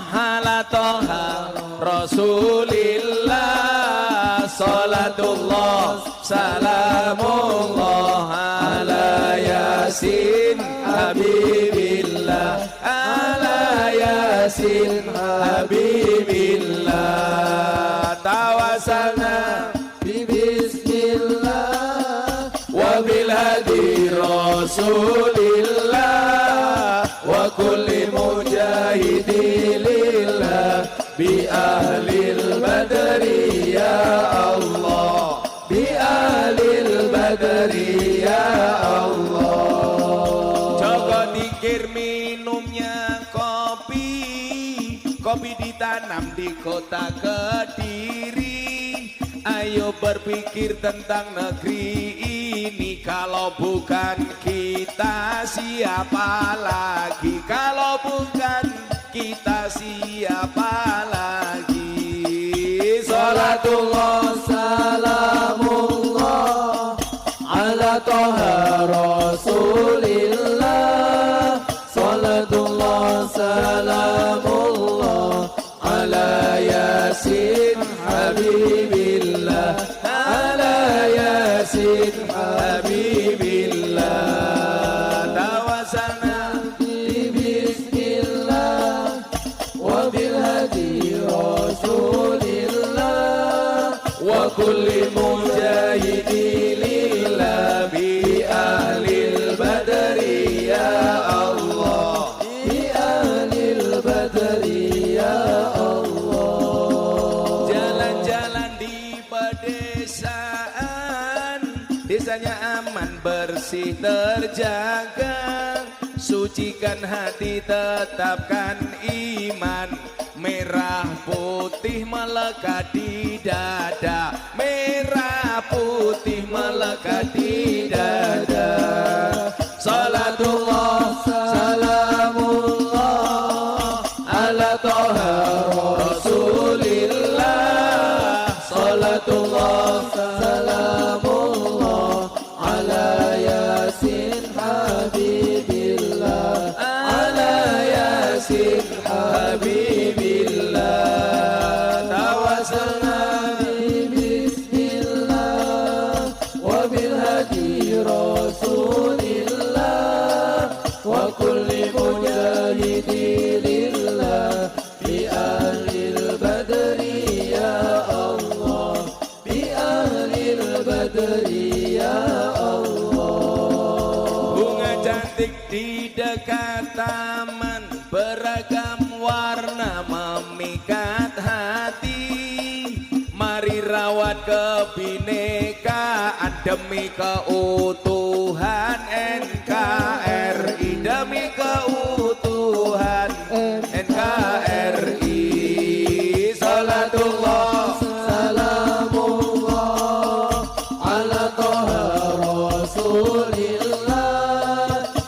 ala toha Rasulillah. Salatullah salamullah ala Yasin Habibillah. Ala Yasin Habibillah. Tawasalna bismillah wa bil hadi Rasulillah wa kulli mujahidi lillah bi ahlil badri ya Allah, bi ahlil badri ya Allah. Joko dikir minumnya kopi, kopi ditanam di kota Kediri. Ayo berpikir tentang negeri ini, kalau bukan kita siapa lagi? Kalau bukan kita siapa lagi? Salatullah salamullah ala toha Rasulillah. Salatullah salamullah ala Yasin Habibillah. Ala Yasin Habibillah. Tawasalna bismillah wa bil hadi Rasulillah wa kulli mujahidi lillah bi ahlil badri ya Allah, bi ahlil badri ya Allah. Jalan-jalan di pedesaan, desanya aman bersih terjaga. Sucikan hati tetapkan iman, merah putih melekat di dada. Merah putih melekat di dada. Salatullah salamullah ala toha Rasulillah. Salatullah salamullah ala Yasin Habibillah. Ala Yasin Habibillah. Tawasalna bismillah wa bil hadi Rasulillah wa kulli mujahidi lillah bi ahlil badri ya Allah, bi ahlil badri ya Allah. Bunga cantik di dekat taman, beragam warna memikat hati. Mari rawat kebinekaan demi keutuhan NKRI, demi keutuhan NKRI. Salatullah salamullah ala toha Rasulillah.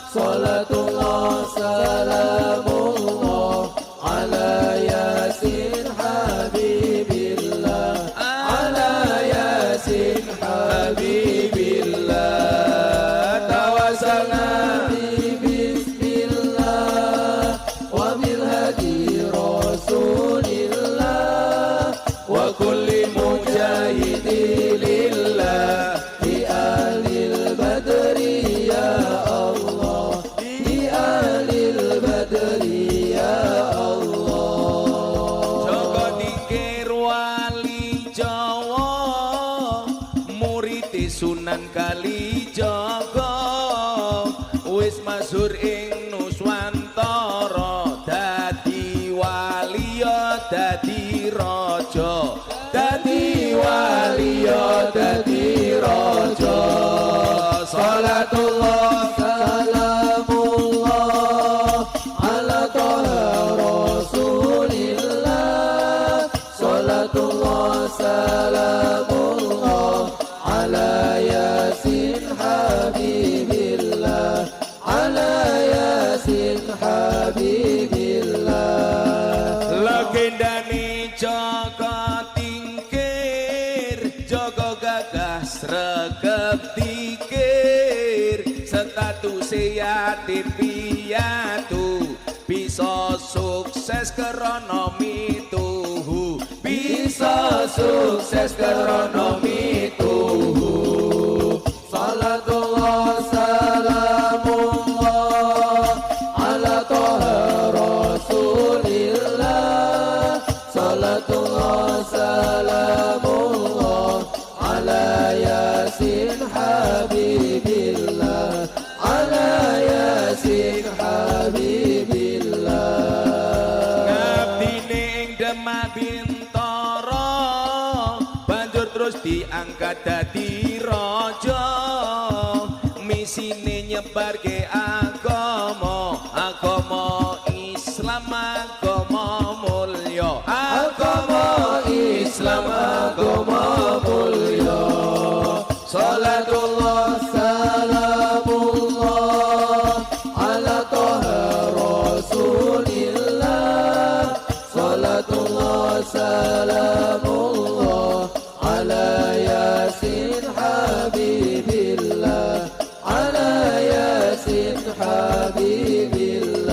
Salatullah salamullah ala Yasin Habibillah. Ala Yasin Habibillah. Tawasalna bismillah wa bil hadi Rasulillah wa kulli mujahidi lillah bi ahlil badri ya Allah, bi ahlil badri ya Allah. Joko dikir wali Jawa, murid Sunan Kalijaga, wis masyhur ing Nuswantara. Dadi wali ya dadi raja, dadi wali ya dadi raja. Salatullah salamullah ala toha Rasulillah. Legendane Joko Tingkir, Joko gagah sregep dikir, statuse yatim piatu, bisa sukses krana mituhu, bisa sukses krana mituhu. Salatullah salamullah ala toha rasulillah, salatullah salamullah ala yasin habibillah, ala yasin habibillah. Ngabdi ning Demak Bintoro, banjur terus diangkat dadi raja, misine nyebarke agama, agama Islam, agama mulya, agama Islam, agama mulya. Salatullah salamullah ala toha rasulillah, salatullah salamullah ala yasin habibillah, ala yasin habibillah.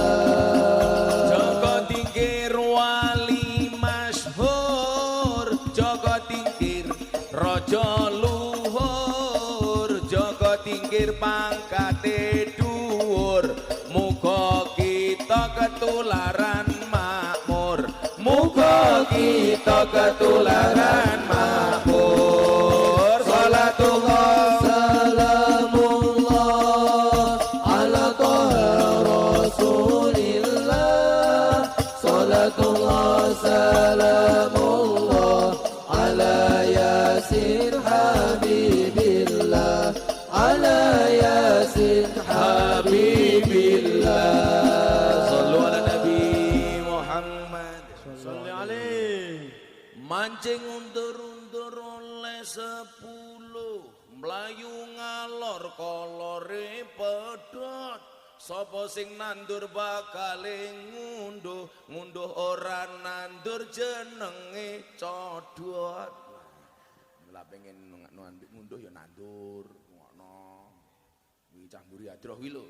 Joko Tingkir wali masyhur, Joko Tingkir raja luhur, Joko Tingkir pangkate dhuwur, muga kita ketularan makmur, muga kita ketularan makmur. Salatullah salamullah ala toha rasulillah, salatullah salamullah ala yasin habibillah, ala yasin habibillah. Sallu ala Nabi Muhammad salli alaihi. Mancing undur-undur oleh 10, mlayu ngalor kolore pedhot, sapa sing nandur bakale ngunduh, ngunduh ora nandur jenenge codot. Lah pengen ngunduh ya nandur, ngono. Kuwi cah mburi adroh kuwi lho.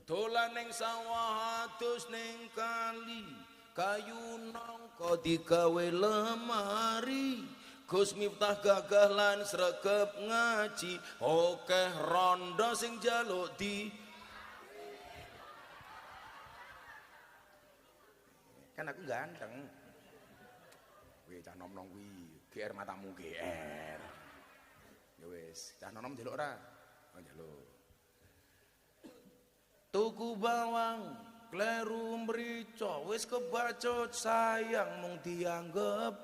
Dolan ning sawah adus ning kali, kayu nangka digawe lemari, Gus Miftah gagah lan sregep ngaji, akeh rondo sing njaluk di. Kan aku ganteng. Kuwi cah nom-nom kuwi, GR matamu GR. Ya wis, cah nom njaluk ora? Oh njaluk. Tuku bawang, kleru mrica, wis kebacut sayang mung dianggep.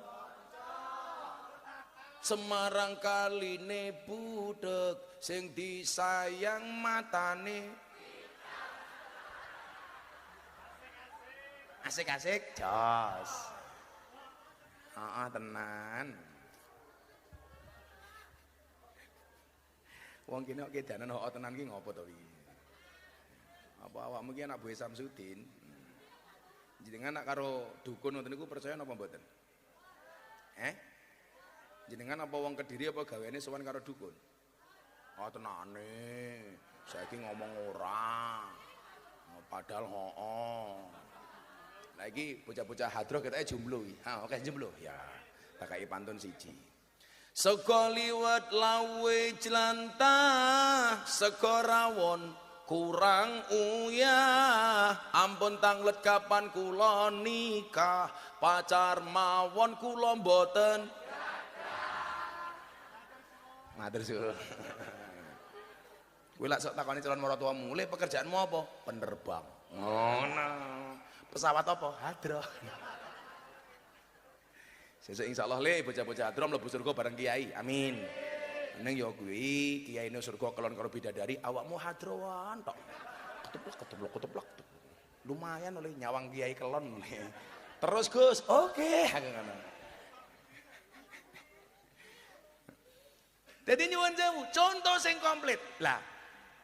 Semarang kaline budhek, sing disayang matane. Asik-asik, jos. Tenan. Wong kene kok kedanan tenan ki ngopo to iki? Apa awakmu ki anak buah Samsudin? Jenengan nak karo dukun ngoten niku percaya napa mboten? Jenengan apa wong Kediri apa gaweane sowan karo dukun? Oh tenane, saiki ngomong ora. Padahal Lah iki bocah-bocah hadroh ketake jomblo iki. Oke jomblo. Ya, tak kai pantun siji. Sego liwet lawe jlantah, sego rawon kurang uyah, ampun tanglet kapan kula nikah, pacar mawon kula mboten. Matur suwun. Kowe lak sok takoni calon maratuamu, "Le pekerjaanmu apa?" "Penerbang." Ngono. Pesawat apa? Hadroh. Sesuk insyaallah le bocah-bocah hadroh mlebu surga bareng kiai. Amin. Neng ya kuwi kiyaine surga kelon karo bidadari, awakmu hadrowan tok. Keteplok. Lumayan oleh nyawang kiai kelon. Terus Gus, oke. Jadi nyuwun sewu, contoh sing komplit. Lah,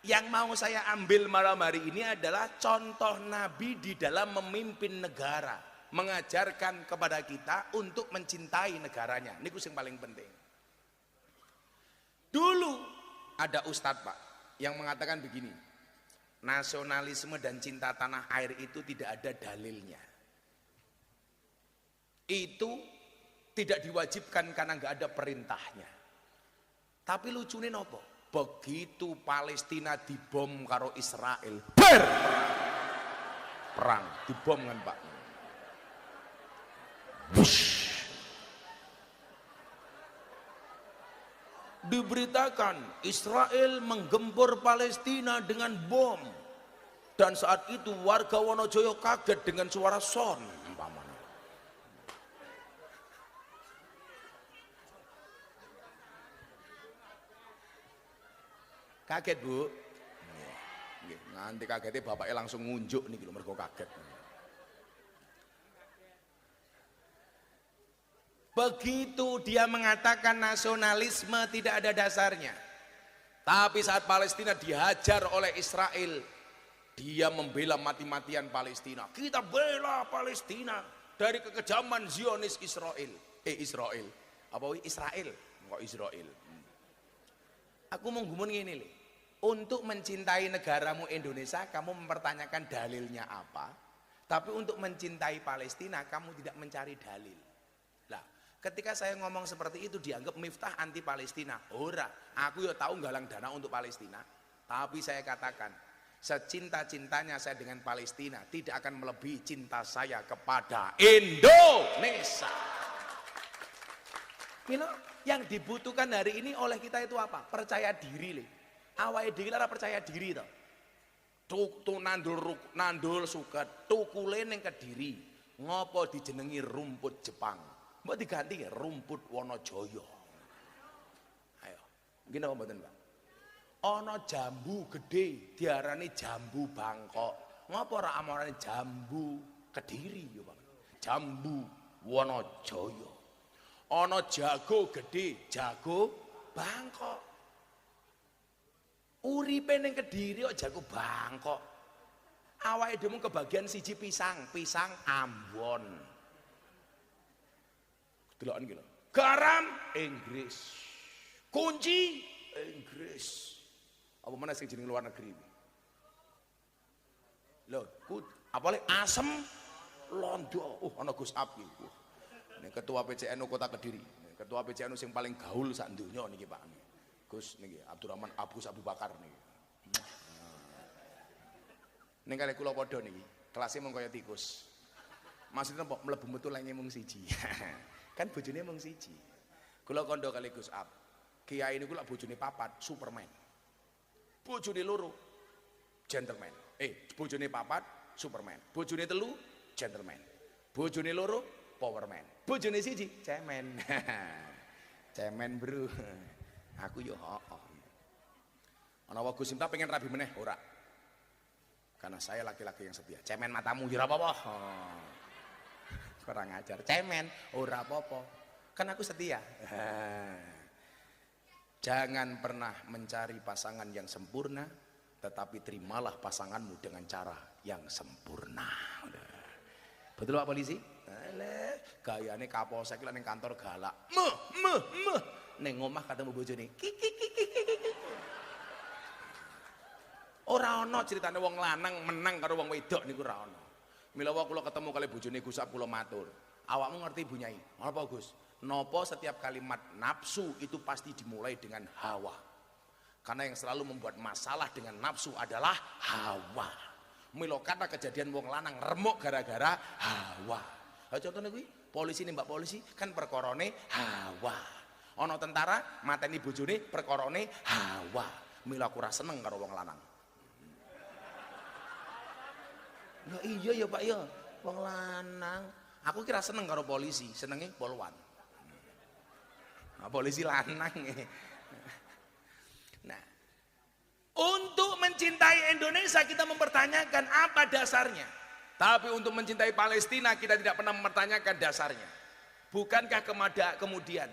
yang mau saya ambil malam hari ini adalah contoh Nabi di dalam memimpin negara. mengajarkan kepada kita untuk mencintai negaranya. Niku sing paling penting. Dulu ada ustadz Pak yang mengatakan begini, nasionalisme dan cinta tanah air itu tidak ada dalilnya. Itu tidak diwajibkan karena nggak ada perintahnya. Tapi lucunya nopo? Begitu Palestina dibom karo Israel, perang dibom kan Pak. Wush. Diberitakan Israel menggempur Palestina dengan bom, dan saat itu warga Wonojoyo kaget dengan suara son umpamanya. Kaget Bu, nganti kagetnya bapaknya langsung ngunjuk nih kalau mereka kaget. Begitu dia mengatakan nasionalisme tidak ada dasarnya. Tapi saat Palestina dihajar oleh Israel, dia membela mati-matian Palestina. Kita bela Palestina dari kekejaman Zionis Israel. Israel. Apa Israel? Kok Israel? Aku mau ngomong ini nih. Untuk mencintai negaramu Indonesia, kamu mempertanyakan dalilnya apa. Tapi untuk mencintai Palestina, kamu tidak mencari dalil. Lah, ketika saya ngomong seperti itu dianggap Miftah anti Palestina. Ora, aku ya tahu galang dana untuk Palestina. Tapi saya katakan, secinta-cintanya saya dengan Palestina tidak akan melebihi cinta saya kepada Indonesia. Milo, yang dibutuhkan hari ini oleh kita itu apa? Percaya diri le. Awake dhewe ora percaya diri to. Tuk nandul suket, tukule ning Kediri. Ngopo dijenengi rumput Jepang? Mbok diganti ya rumput Wonojoyo. Ayo, ngene apa mboten, Pak? Ana jambu gede diarani jambu Bangkok. Ngopo ora amarane jambu Kediri ya, Pak? Jambu Wonojoyo. Ana jago gede, jago Bangkok. Uripe ning Kediri kok jago Bangkok. Awake dhewe kebagian siji pisang, pisang Ambon. Deloken iki lho. Garam Inggris. Kunci Inggris. Apa mana sing jeneng luar negeri? Lho, apa le asem Londo. Ana Gus Ab iki. Nek ketua PCNU Kota Kediri. Ketua PCNU sing paling gaul sak donya niki Pak. Gus niki Abdurrahman Abu Bakar niki. Ning kali kula padha niki, kelasé mung kaya tikus. Maksudnya mbok mlebu metu lenge mung siji. Kan bojone mung siji. Kula kandha kali Gus Ab. Kiai niku lak bojone papat, Superman. Bojone loro, gentleman. Bojone papat, Superman. Bojone telu, gentleman. Bojone loro, powerman. Bojone siji, cemen. Cemen, Bro. Aku yo heeh. Ana wae Gus Sinta pengen rabi meneh ora. Karena saya laki-laki yang setia. Cemen matamu ya ora apa-apa. Kurang ajar. Cemen ora apa-apa. Kan aku setia. Jangan pernah mencari pasangan yang sempurna, tetapi terimalah pasanganmu dengan cara yang sempurna. Betul Pak Polisi? Gayane Kapolsek lan ning kantor galak. Ning omah ketemu bojone. Ora ana critane wong lanang menang karo wong wedok niku ora ana. Mila wae kula ketemu kali bojone Gus Ab kula matur. Awakmu ngerti Bu Nyai? Apa Gus? Napa setiap kalimat nafsu itu pasti dimulai dengan hawa. Karena yang selalu membuat masalah dengan nafsu adalah hawa. Mila kata kejadian wong lanang remuk gara-gara hawa. Ha contohnya kuwi, polisi nih Mbak polisi kan perkorone hawa. Ana tentara mateni bojone perkorone hawa. Mila aku ora seneng karo wong lanang. Lah iya ya Pak ya, wong lanang. Aku kira seneng karo polisi, senenge poluan. Nah, polisi lanang. Nah, untuk mencintai Indonesia kita mempertanyakan apa dasarnya. Tapi untuk mencintai Palestina kita tidak pernah mempertanyakan dasarnya. Bukankah kemudian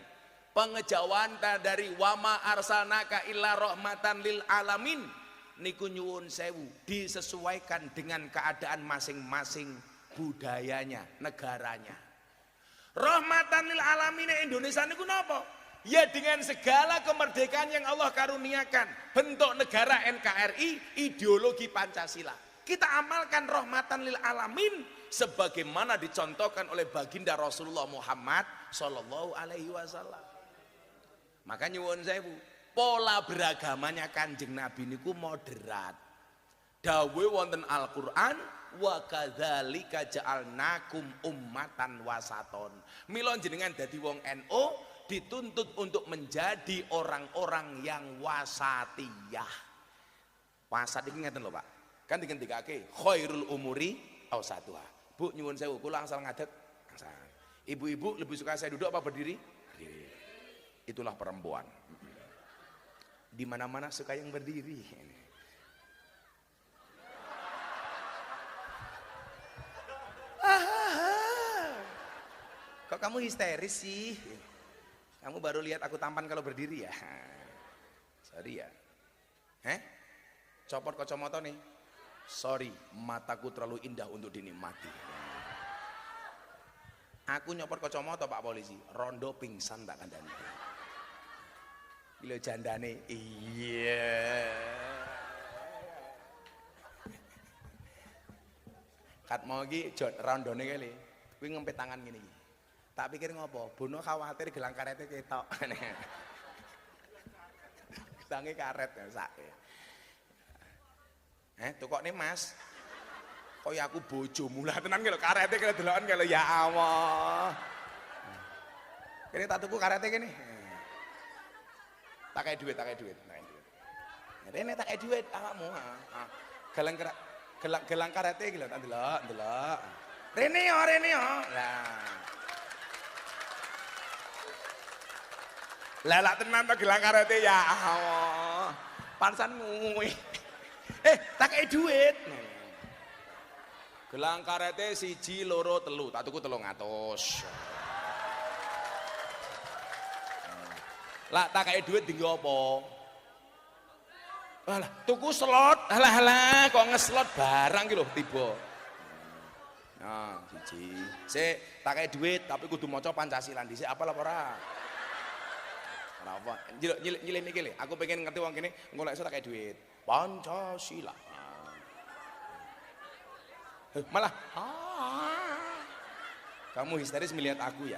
pengejauhan dari wama arsalnaka illa rahmatan lil alamin niku nyuwun sewu disesuaikan dengan keadaan masing-masing budayanya, negaranya. Rahmatan lil alamin Indonesia niku napa? Ya dengan segala kemerdekaan yang Allah karuniakan, bentuk negara NKRI, ideologi Pancasila. Kita amalkan rahmatan lil alamin sebagaimana dicontohkan oleh baginda Rasulullah Muhammad sallallahu alaihi wasallam. Maka nyuwun sewu, pola beragamanya Kanjeng Nabi niku moderat. Dawe wonten Al-Qur'an wa kadzalika ja'alnakum ummatan wasaton. Mila jenengan dadi wong NU dituntut untuk menjadi orang-orang yang wasatiyah. Wasat iki ngeten lho, Pak. Kan dikendikake khairul umuri awsatuha. Bu nyuwun sewu kula angsal ngadeg. Ibu-ibu lebih suka saya duduk apa berdiri? Berdiri. Itulah perempuan. Di mana-mana suka yang berdiri. Kok kamu histeris sih? Kamu baru lihat aku tampan kalau berdiri ya? Sorry ya. Copot kacamata nih. Sorry, mataku terlalu indah untuk dinikmati. Aku nyopot kacamata Pak Polisi, rondo pingsan tak kandani. Bila jandane, iya. Kat mau iki rondone kali, kuwi ngempet tangan gini. Tak pikir ngopo, Bono khawatir gelang karete ketok. Gelange karet ya sak. Tukokne Mas. Kaya aku bojomu lah tenan ki lho karete kaya deloken kaya ya Allah. Kene tak tuku karete kene. Tak kaya duit, tak kaya duit. Rene tak kaya duit awakmu. Gelang karete iki lho tak delok. Rene yo. Lah lak tenan to gelang karete ya Allah. Pansan nguwi. Tak kaya duit. Gelang karete 1, 2, 3, tak tuku 300. Lah tak kaya duit dienggo apa? Alah, tuku slot. Alah, kok ngeslot barang ki lho tiba. Nah, 1. Sik, tak kaya duit tapi kudu maca Pancasila dhisik apa lho ora? Ora apa. Nyilih iki lho, aku pengen ngerti wong kene engko lek iso tak kaya duit. Pancasila. Malah kamu histeris melihat aku ya.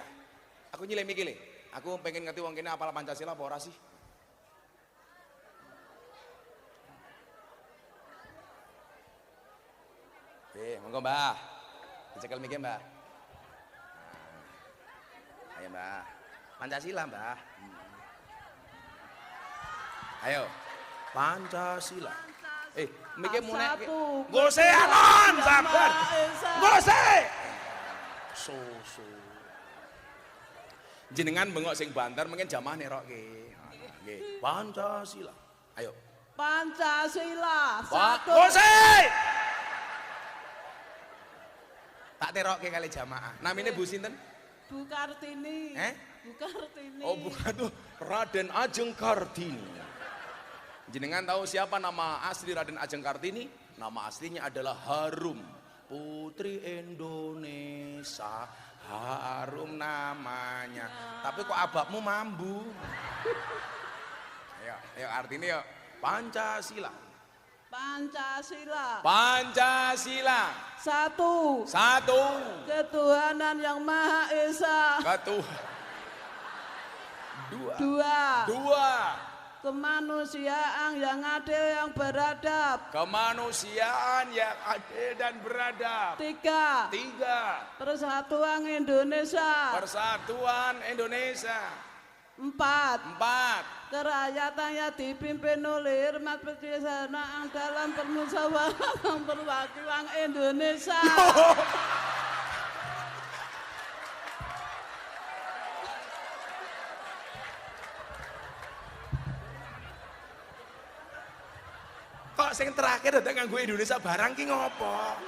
Aku nyilih mikir, aku pengen ngerti wong kene apal Pancasila apa ora sih? Monggo Mbah. Dicekel mikir Mbah. Ayo Mbah. Pancasila Mbah. Ayo. Pancasila. Mikir mune. Gose anon, sabar. Gose. So. Jenengan bengok sing banter mungkin jamaah nerokke. Nggih. Pancasila. Ayo. Pancasila. Satu. Gose. Tak terokke kali jamaah. Namine Bu sinten? Bu Kartini. Bu Kartini. Oh, bukan tuh Raden Ajeng Kartini. Jenengan tahu siapa nama asli Raden Ajeng Kartini? Nama aslinya adalah Harum, Putri Indonesia. Harum namanya. Tapi kok abakmu mambu? Ayo artinya yuk. Pancasila. Pancasila. Pancasila. Satu. Ketuhanan yang Maha Esa. Dua. Kemanusiaan yang adil yang beradab. Kemanusiaan yang adil dan beradab. 3. Persatuan Indonesia. 4. Kerakyatan yang dipimpin oleh hormat kebijaksanaan dalam permusyawaratan perwakilan Indonesia. Kok sing terakhir datang nganggo Indonesia barang ki ngopo?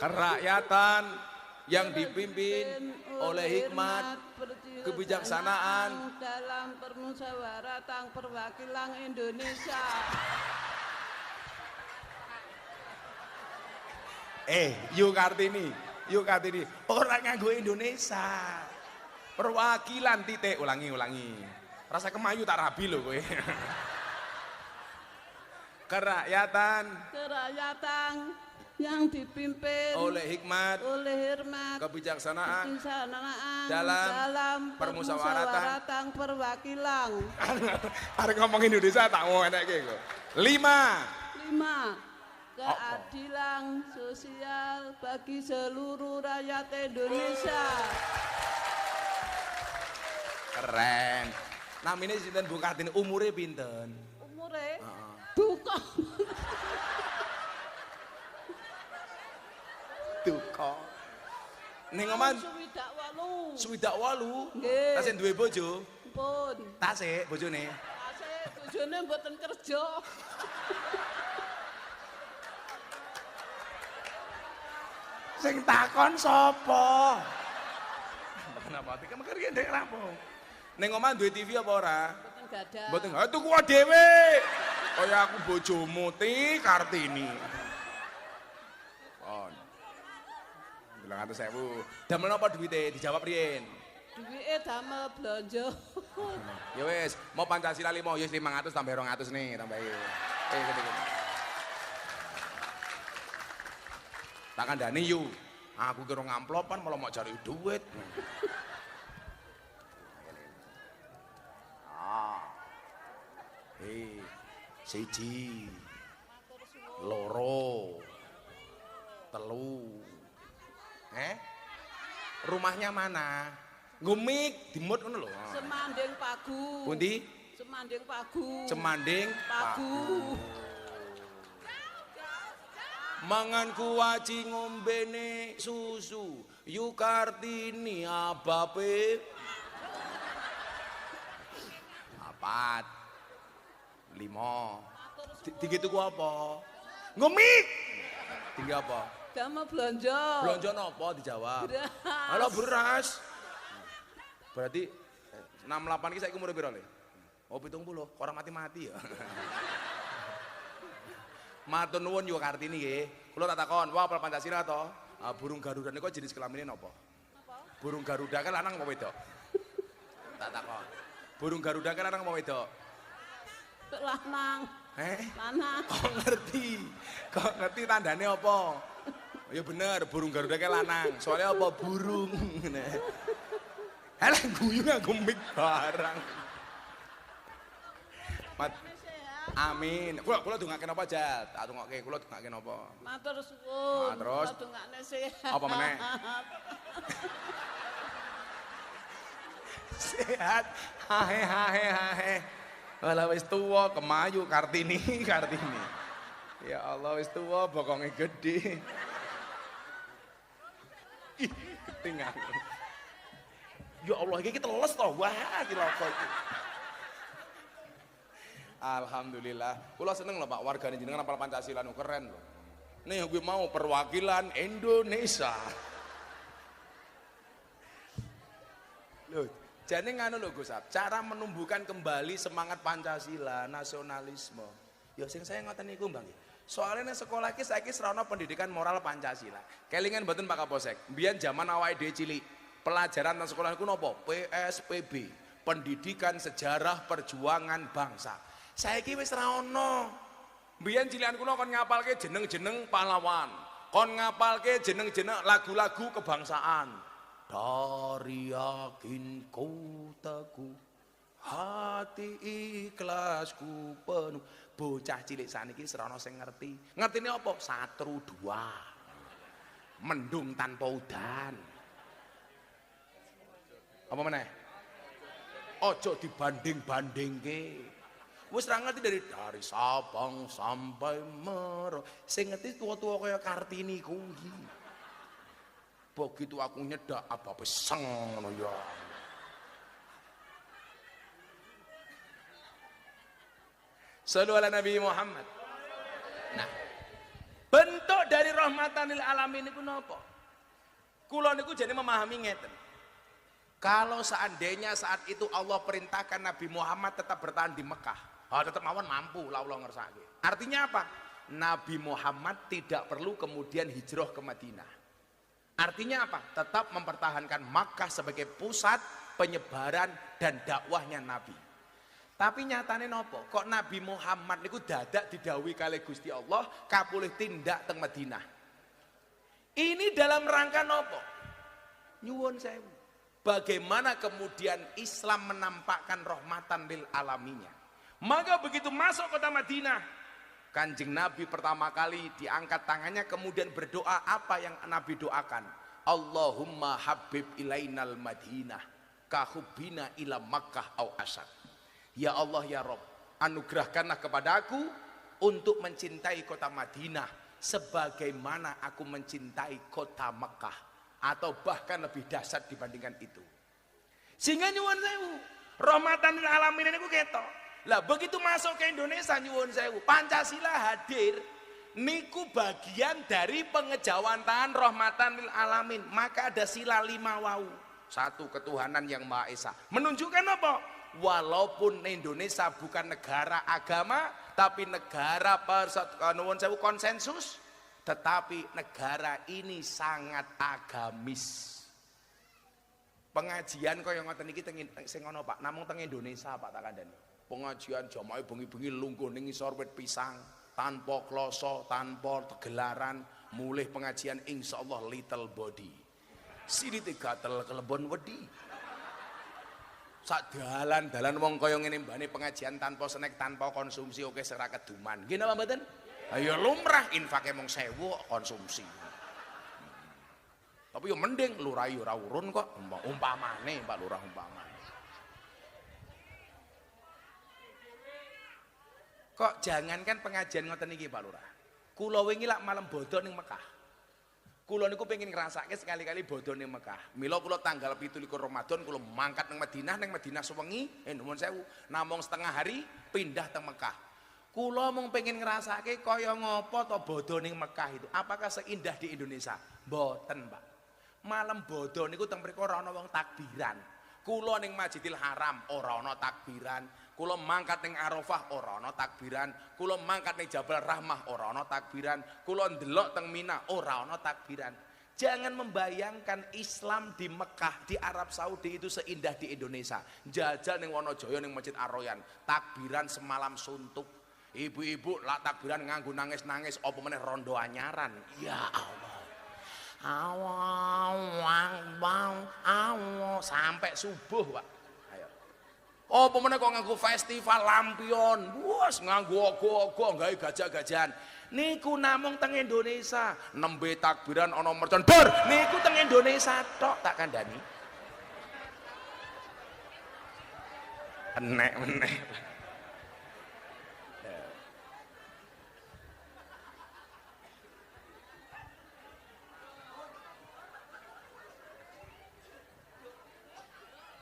Kerakyatan yang dipimpin oleh hikmat kebijaksanaan dalam permusyawaratan perwakilan Indonesia. Yu Kartini, Yu Kartini, orang nganggo Indonesia. Perwakilan titik, ulangi. Rasa kemayu tak rabi lho kowe. Kerakyatan yang dipimpin oleh hikmat, kebijaksanaan, dalam permusyawaratan perwakilan. Arek ngomong Indonesia tak mau enek kok. 5. Keadilan sosial bagi seluruh rakyat Indonesia. Keren. Namine sinten Bu Kartini, umure pinten? Umure? Duka. Duka. Ning oman swidak 8. Nggih. Tasih duwe bojo? Pun. Tasih bojone. Bojone mboten kerja. Sing takon sapa? Kenapa? Iki mengker ndek rapo. Ning omah duwe TV apa ora? Mboten gadah. Mboten. Ha tuku dhewe. Kaya aku bojomu Ti Kartini. On. 900.000. Damel napa duwite? Dijawab riyen. Duwike damel blonjo. Ya wis, mau Pancasila 5, ya 500 tambah 200 nih, tambahi. Gini. Tak kandhani yu. Aku kira ngamplopan malah mau cari duit. Siji, loro, telu. Rumahnya mana? Gumik, dimut ngono lho. Semanding Pagu. Pundi? Semanding Pagu. Cemanding Pagu. Mangan kuwaci ngombene susu. Yu Kartini abape. 4. 5. Tinggi tuku apa? Ngumik. Tinggi apa? Damel blonjo. Blonjo napa dijawab? Beras. Halo beras. Berarti 68 iki saiki umur piro le? Oh 70, orang mati-mati ya. Matur nuwun Yu Kartini nggih. Kula tak takon, wah apal Pancasila to? Burung Garuda niku jenis kelamine napa? Burung Garuda kan lanang apa wedok? Tak takon. Burung Garuda kan lanang apa wedok? Lanang. Lanang. Kok ngerti tandane apa? Ya bener, burung Garuda kan lanang. Soalnya apa? Burung. Halah guyu nganggo mic barang. Amin. Kula dongake napa, Jat? Tak dongokke, kula dongake napa? Matur suwun. Terus dongakne sehat. apa meneh? Sehat. Hahe. Walah wis tuwa kemayu Kartini. Ya Allah wis tuwa bokonge gede. Ih, tinggal. Ya Allah iki teles to. Wah, iki loko iki. Alhamdulillah. Kula seneng lho Pak wargane jenengan apal Pancasila nu keren lho. Nih gue mau perwakilan Indonesia. Loh, jane ngono lho Gus Ab, cara menumbuhkan kembali semangat Pancasila, nasionalisme. Ya sing saya ngoten niku Bang. Soalnya ning sekolah iki saiki srana pendidikan moral Pancasila. Kelingan mboten Pak Kapolsek. Mbiyen zaman awake dhewe cilik, pelajaran nang sekolah niku napa? PSPB, Pendidikan Sejarah Perjuangan Bangsa. Saiki wis ra ono. Mbiyen cilikan kula kon ngapalke jeneng-jeneng pahlawan, kon ngapalke jeneng-jeneng lagu-lagu kebangsaan. Dari yakinku teguh, hati ikhlasku penuh. Bocah cilik saniki serono sing ngerti. Ngertine apa? Satru 2. Mendung tanpa udan. Apa meneh? Ojo dibanding-bandingke. Wis ra ngerti dari Sabang sampai Merauke. Sing ngerti tua-tua kaya Kartini kuwi. Begitu aku nyedak apa peseng ngono ya. Sallu ala Nabi Muhammad. Nah, bentuk dari rahmatan lil alamin niku napa? Kula niku jane memahami ngeten. Kalau seandainya saat itu Allah perintahkan Nabi Muhammad tetap bertahan di Mekah, tetap mawon mampu lah Allah ngersake. Artinya apa? Nabi Muhammad tidak perlu kemudian hijrah ke Madinah. Artinya apa? Tetap mempertahankan Makkah sebagai pusat penyebaran dan dakwahnya Nabi. Tapi nyatane nopo? Kok Nabi Muhammad niku dadak didhawuhi kali Gusti Allah kapulih tindak teng Madinah. Ini dalam rangka nopo? Nyuwun sewu. Bagaimana kemudian Islam menampakkan rahmatan lil alaminya. Maka begitu masuk kota Madinah, Kanjeng Nabi pertama kali diangkat tangannya kemudian berdoa apa yang Nabi doakan. Allahumma habib ilainal Madinah kahubbina ila Makkah au asad. Ya Allah ya Rob, anugerahkanlah kepadaku untuk mencintai kota Madinah sebagaimana aku mencintai kota Makkah atau bahkan lebih dahsyat dibandingkan itu. Sehingga nyuwun sewu, rahmatan lil alamin niku ketok. Lah begitu masuk ke Indonesia nyuwun sewu, Pancasila hadir niku bagian dari pengejawantahan rahmatan lil alamin. Maka ada sila 5 wau. 1, ketuhanan yang Maha Esa. Menunjukkan apa? Walaupun Indonesia bukan negara agama, tapi negara nyuwun sewu konsensus, tetapi negara ini sangat agamis. Pengajian kaya ngoten iki sing ana Pak, namung teng Indonesia Pak tak kandhani. Pengajian jamaah bengi-bengi lungguh ning ngisor wit pisang, tanpa kloso, tanpa tegelaran, mulih pengajian insyaallah little body. Sirite gatel kelebon wedi. Sak dalan-dalan wong kaya ngene mbane pengajian tanpa snack, tanpa konsumsi oke sira keduman. Nggih napa mboten? Ayo lumrah infake mung 1000 konsumsi. Tapi yo mending lurah yo ora urun kok, umpamane Pak Lurah umpamane. Kok jangankan pengajian ngoten niki Pak Lurah. Kula wingi lak malam bodho ning Mekah. Kula niku pengen ngrasake sekali-kali bodho ning Mekah. Mila kula tanggal 17 Ramadan kula mangkat ning Madinah sewengi, nuwun sewu, namung setengah hari pindah teng Mekah. Kula mung pengen ngrasake kaya ngopo to bodho ning Mekah itu. Apakah seindah di Indonesia? Mboten, Pak. Malam bodho niku teng mriku ora ana wong takbiran. Kula ning Masjidil Haram ora ana takbiran. Kula mangkat ning Arafah ora ana takbiran. Kula mangkat ning Jabal Rahmah ora ana takbiran. Kula ndelok teng Mina ora ana takbiran. Jangan membayangkan Islam di Mekah, di Arab Saudi itu seindah di Indonesia. Jajal ning Wonojaya ning Masjid Ar-Royan, takbiran semalam suntuk. Ibu-ibu lak takbiran nganggo nangis-nangis apa meneh rondo anyaran. Ya Allah. Awang sampai subuh, Pak. Ayo. Apa meneh kok nganggo festival lampion. Wes nganggo ogo-ogo gawe gajah-gajahan. Niku namung teng Indonesia. Nembe takbiran ana mercon bar. Niku teng Indonesia tok tak kandhani. Enek meneh.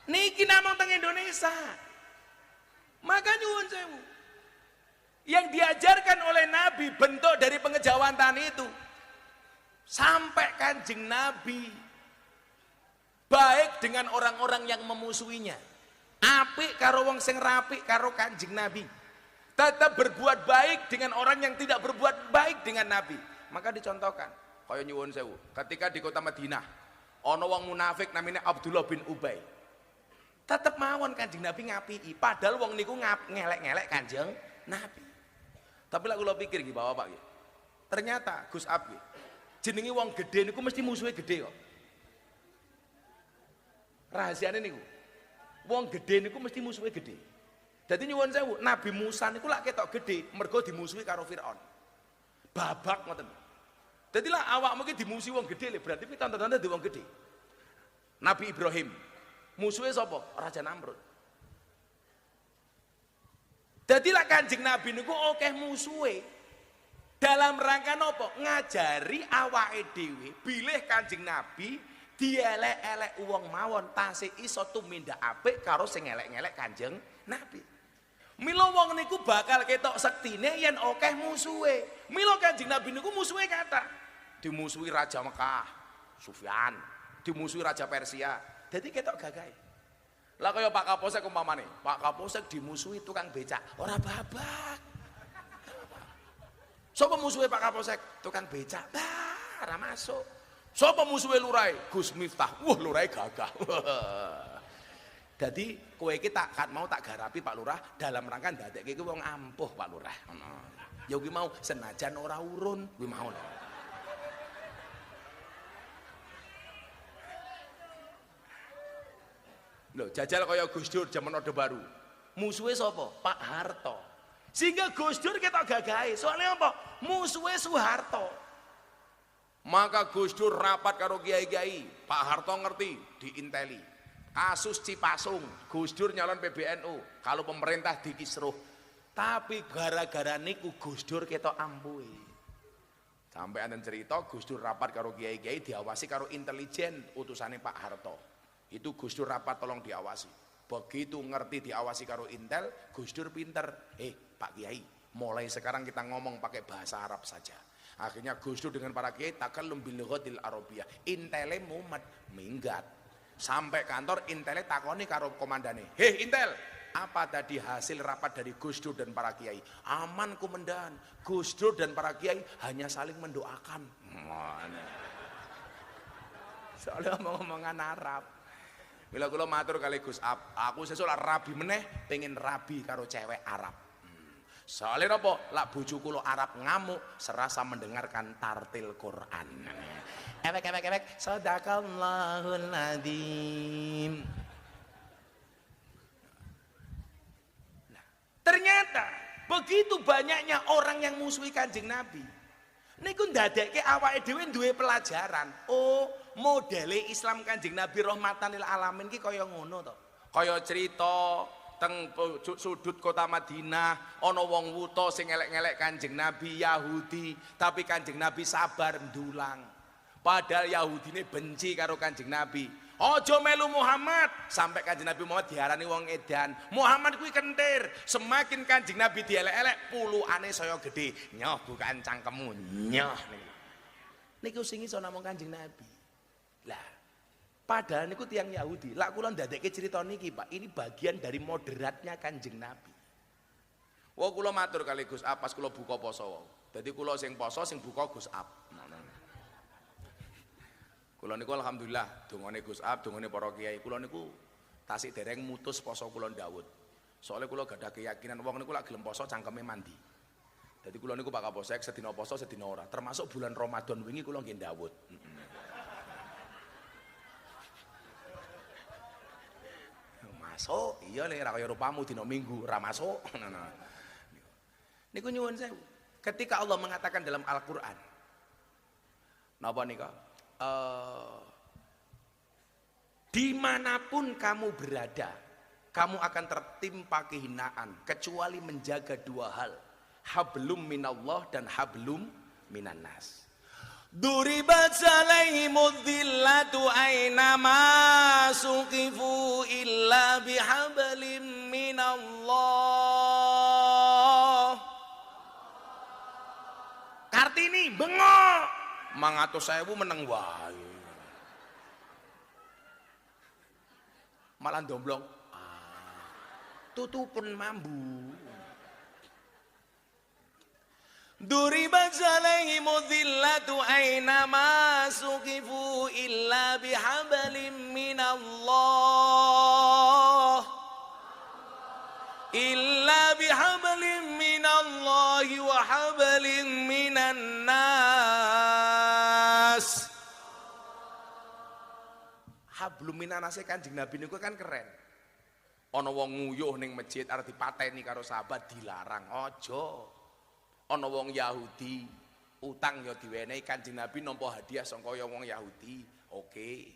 Niki namung teng Indonesia. Maka nyuwun sewu. Yang diajarkan oleh Nabi bentuk dari pengejawantahan itu sampai Kanjeng Nabi baik dengan orang-orang yang memusuhinya. Apik karo wong sing rapik karo Kanjeng Nabi. Tetap berbuat baik dengan orang yang tidak berbuat baik dengan Nabi. Maka dicontohkan, kaya nyuwun sewu, ketika di kota Madinah ana wong munafik namanya Abdullah bin Ubay. Tetap mawon Kanjeng Nabi ngapiki, padahal wong niku ngelek-ngelek Kanjeng Nabi. Tapi lah kula pikir iki Bapak iki. Ternyata Gus Ab iki jenenge wong gedhe niku mesti musuhe gedhe kok. Rahasiane niku. Wong gedhe niku mesti musuhe gedhe. Dadi nyuwun sewu, Nabi Musa niku lak ketok gedhe mergo dimusuhi karo Firaun. Babak ngoten. Dadi lah awakmu iki dimusuhi wong gedhe berarti pitanten-tanten di wong gedhe. Nabi Ibrahim musuhnya sapa? Raja Namrud. Dadilah Kanjeng Nabi niku akeh musuhe. Dalam rangka napa? Ngajari awake dhewe bilih Kanjeng Nabi dielek-elek wong mawon tasih iso tumindak apik karo sing elek-elek Kanjeng Nabi. Mila wong niku bakal ketok sektine yen akeh musuhe. Mila Kanjeng Nabi niku musuhe kathah. Dimusuhi Raja Mekah, Sufyan, dimusuhi Raja Persia. Jadi ketok gagahe. Lah kaya Pak Kapolsek umpamane, Pak Kapolsek dimusuhi tukang becak, ora babak. Sapa musuhe Pak Kapolsek? Tukang becak. Bah, ora masuk. Sapa musuhe Lurahe? Gus Miftah. Wah, Lurahe gagah. Jadi kowe iki tak mau tak garapi Pak Lurah dalam rangka ndadekke kowe wong ampuh Pak Lurah. Ngono. Ya kuwi mau senajan ora urun, kuwi mau. Loh, jajal kaya Gus Dur zaman Orde Baru. Musuhe sapa? Pak Harto. Sehingga Gus Dur ketok gagahe. Soalnya apa? Musuhe Soeharto. Maka Gus Dur rapat karo kiai-kiai. Pak Harto ngerti diinteli. Kasus Cipasung, Gus Dur nyalon PBNU. Kalau pemerintah dikisruh. Tapi gara-gara niku Gus Dur ketok ampuhe. Sampai anten cerita Gus Dur rapat karo kiai-kiai diawasi karo intelijen utusane Pak Harto. Itu Gus Dur rapat tolong diawasi. Begitu ngerti diawasi karo Intel, Gus Dur pinter. Pak Kiai, mulai sekarang kita ngomong pakai bahasa Arab saja. Akhirnya Gus Dur dengan para kiai takallum bil lughatil arabiyyah. Intele mumet minggat. Sampai kantor Intele takoni karo komandane. "Heh Intel, apa tadi hasil rapat dari Gus Dur dan para kiai?" "Aman komandan. Gus Dur dan para kiai hanya saling mendoakan." Soalnya ngomong-ngomongan Arab. Bila kula matur kali Gus aku sesuk lak rabi meneh pengen rabi karo cewek Arab. Soalnya apa? Lak bojo kula Arab ngamuk serasa mendengarkan tartil Quran. Ewek sadaqallahul adzim. Nah, ternyata begitu banyaknya orang yang musuhi Kanjeng Nabi. Niku ndadekke awake dhewe duwe pelajaran. Oh, modele Islam Kanjeng Nabi rahmatan lil alamin ki kaya ngono to. Kaya cerita teng sudut kota Madinah ana wong wuta sing elek-elek Kanjeng Nabi Yahudi, tapi Kanjeng Nabi sabar ndulang. Padahal Yahudine benci karo Kanjeng Nabi. Ojo melu Muhammad, sampai Kanjeng Nabi Muhammad diarani wong edan. Muhammad kuwi kentir. Semakin Kanjeng Nabi dielek-elek, puluhane saya gede. Nyoh bukan cangkemmu, nyoh niku. Niku sing iso namung Kanjeng Nabi. Lah, padahal niku tiyang Yahudi. Lak kula ndadekke crita niki, Pak. Ini bagian dari moderatnya Kanjeng Nabi. Wah kula matur kali Gus Ap pas kula buka poso wau. Dadi kula sing poso sing buka Gus Ap. Kula niku alhamdulillah dongane Gus Ap, dongane para kiai. Kula niku tasik dereng mutus poso kula ndawut. Soalnya kula gadah keyakinan wong niku lak gelem poso cangkeme mandi. Dadi kula niku Pak Kapolsek sedina poso sedina ora. Termasuk bulan Ramadan wingi kula nggih ndawut. Masuk, iya le ra kaya rupamu dina Minggu ra masuk. Niku nyuwun sewu. Ketika Allah mengatakan dalam Al-Qur'an. Napa nika? Dimanapun kamu berada, kamu akan tertimpa kehinaan kecuali menjaga dua hal, hablum minallah dan hablum minannas. Duribat alaihimud dhillatu aynama suqifu illa bihablim minallah. Kartini bengok 100.000 meneng wae. Malah domblong. Tutupen mambu. Duribat alaihimud dhillatu aynama suqifu illa bihablim minallah. Illa bihablim minallahi wa hablim minan nas. Hablum minanase Kanjeng Nabi niku kan keren. Ana wong nguyuh ning masjid arep dipateni karo sahabat dilarang. Aja. Ana wong Yahudi utang ya diwenehi Kanjeng Nabi nampa hadiah sangka wong Yahudi. Oke.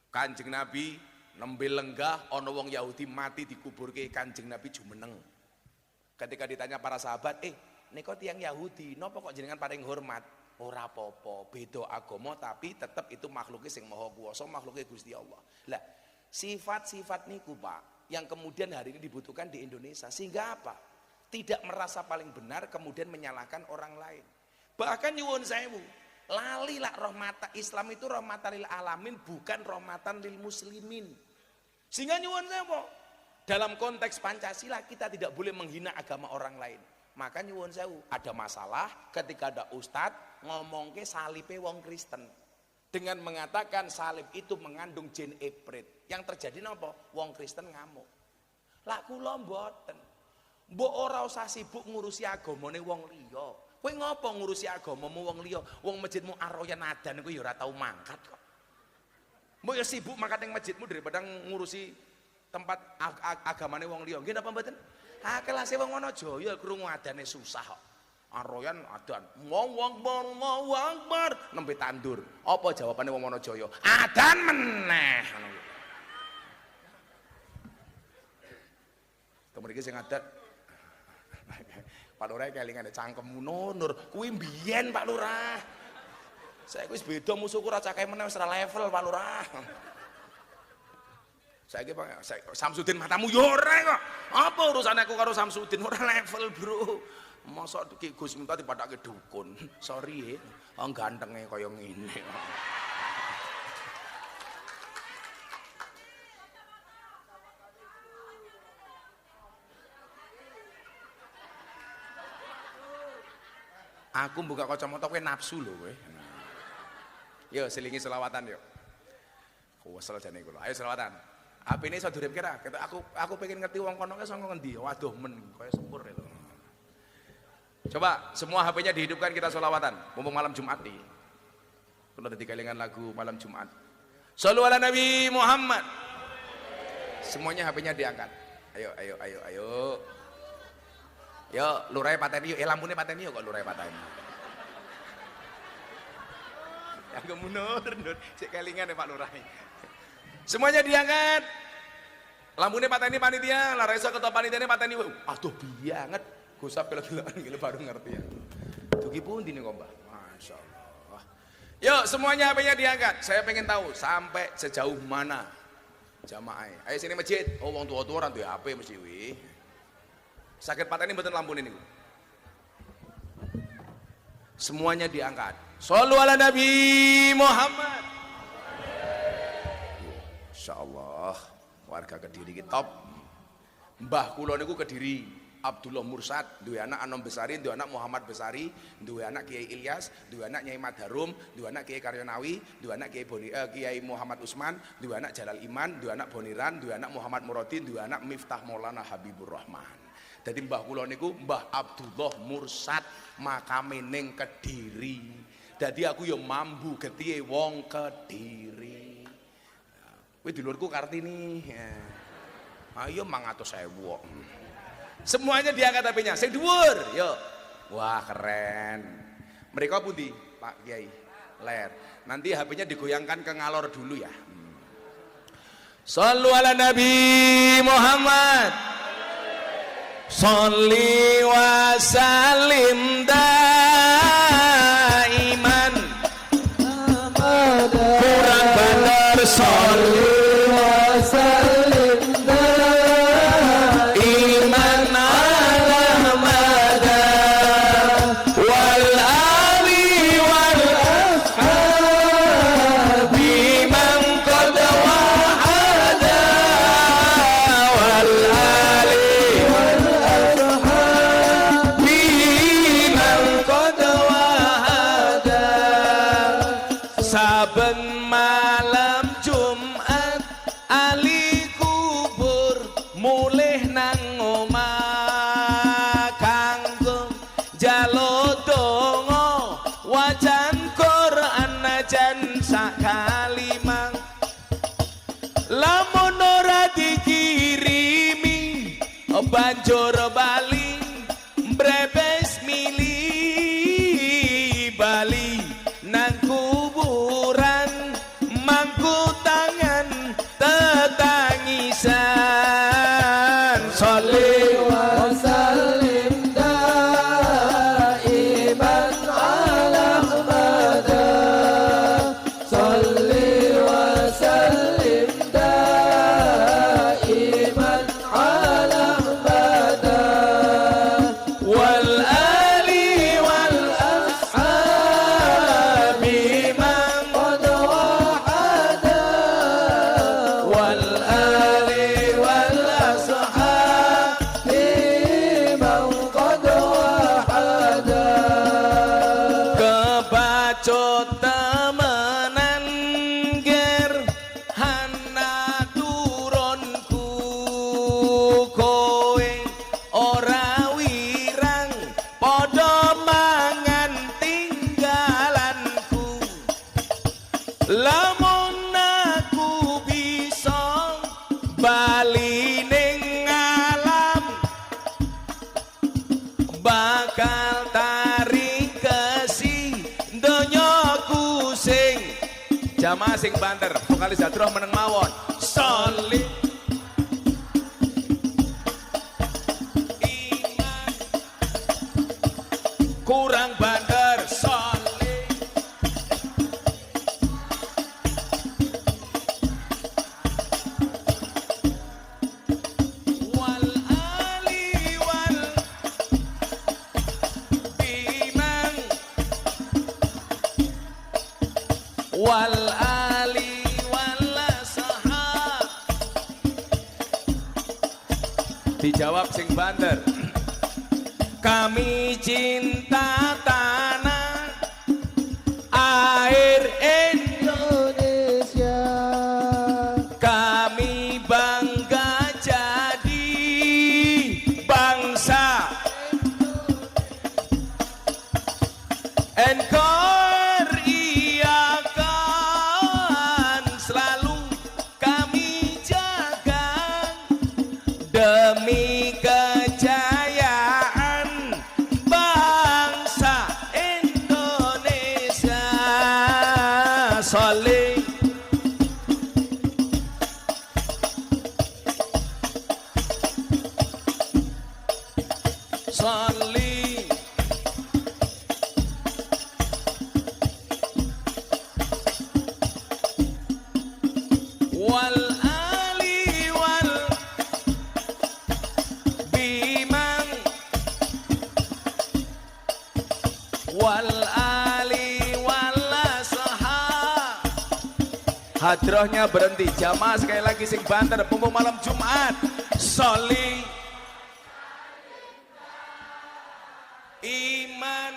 Kanjeng Nabi nembe lenggah ana wong Yahudi mati dikuburke Kanjeng Nabi jumeneng. Ketika ditanya para sahabat, nika tiyang Yahudi, napa kok jenengan paring hormat? Ora apa-apa, beda agama tapi tetap itu makhluknya sing maha kuwasa, makhluknya Gusti Allah. Lah, sifat-sifat niku Pak, yang kemudian hari ini dibutuhkan di Indonesia. Sehingga apa? Tidak merasa paling benar kemudian menyalahkan orang lain. Bahkan nyuwun sewu, lali lah rahmatan Islam itu rahmatan lil alamin, bukan rahmatan lil muslimin. Sehingga nyuwun sewu, dalam konteks Pancasila kita tidak boleh menghina agama orang lain. Maka nyuwun sewu, ada masalah ketika ada ustadz ngomongke salibe wong Kristen dengan mengatakan salib itu mengandung jin iprit. Yang terjadi napa? Wong Kristen ngamuk. Lah kula mboten. Mbok ora usah sibuk ngurusi agamane wong liya. Kowe ngopo ngurusi agamamu wong liya? Wong masjidmu aroyan adan kowe ya ora tau mangkat kok. Mbok ya sibuk mangkat ning masjidmu daripada ngurusi tempat agamane wong liya. Nggih napa mboten? Kelase wong Wonojoyo krungu adane susah kok. Aroyan adan. Allahu Akbar nembe tandur. Apa jawabane wong Wonojoyo? Adan meneh. Mriki sing adat Pak Lurah kelingan cangkemmu Nur kuwi mbiyen Pak Lurah. Saiki wis beda musuhku ra cakahe meneh wis ra level Pak Lurah. Saiki Pak Samsudin matamu yo ora kok. Apa urusan aku karo Samsudin ora level, Bro. Mosok Ki Gus minta dipadake dukun. Sorry ya, gantenge kaya ngene. Aku buka kacamata kowe nafsu lho kowe. Yo selingi selawatan yo. Kuwesel jane kula. Ayo selawatan. HP-ne iso duripke ra? Aku pengen ngerti wong kono ki saka ngendi. Waduh men kaya sepur lho. Coba semua HP-nya dihidupkan kita selawatan. Mumpung malam Jumat nih. Kula dadi kelingan lagu malam Jumat. Shallu ala Nabi Muhammad. Semuanya HP-nya diangkat. Ayo. Yo, lurai pateni yo, lampune pateni yo kok lurai pateni. Yang mundur, cek kelingan ya Pak Lurah. Semuanya diangkat. Lampune pateni panitia, lara iso ketua panitiane pateni. Aduh bianget. Gosap gila-gilaan gila baru ngerti ya. Dugi pundi nih kok, Mbah? Masyaallah. Yuk, semuanya HP-nya diangkat. Saya pengen tahu sampai sejauh mana jamaah. Ayo sini masjid. Oh, wong tua-tua orang duwe HP mesti wi. Sakit pateni mboten lampune niku. Semuanya diangkat. Shallu ala Nabi Muhammad. Insyaallah warga Kediri ki top. Mbah kula niku Kediri, Abdullah Mursad, duwe anak Anom Besari, duwe anak Muhammad Besari, duwe anak Kiai Ilyas, duwe anak Nyai Madharum, duwe anak Kiai Karyonawi, duwe anak Kiai Muhammad Usman, duwe anak Jalal Iman, duwe anak Boniran, duwe anak Muhammad Murodin, duwe anak Miftah Maulana Habibur Rahman. Jadi mbah kula niku Mbah Abdullah Mursad makame ning Kediri. Jadi aku yo mambu getihe wong Kediri. Kowe dulurku Kartini. Ayo 500.000 kok. Semuanya diangkat HP-nya. Sing dhuwur, yo. Wah, keren. Mereka pundi, Pak Kiai? Ler. Nanti HP-nya digoyangkan ke ngalor dulu ya. Shallu ala Nabi Muhammad. Sholli wa salim daiman kurang bener sholli wa salim daiman ala mada wal ali wal ashabi man qad wahada wal ali saben malam Jumat ali kubur mulih nang omah kanggo njaluk donga wacan Quran najan sak kalimah lamun ora dikirimi banjur bali mbrebes milih bali nang kuburan mangku tangan tetangisan sholli wa sallim daiman ala mada sholli wa sallim daiman ala mada Lamun aku bisa bali ning alam, bakal tarik kesi donyaku sing jamaah sing banter vokalis Jadroh meneng mawon solid iman kurang banter solid wal ali wal iman wal ali wal sahab. Dijawab sing banter. Kami cinta tanah air Indonesia, kami bangga jadi bangsa Encore iya kan selalu kami jaga demi kejayaan bangsa Indonesia. Soleh soleh wal ali wal bimang wal ali wal sahab. Hadrohnya berhenti. Jamaah sekali lagi sing banter mumpung malam Jumat. Soli iman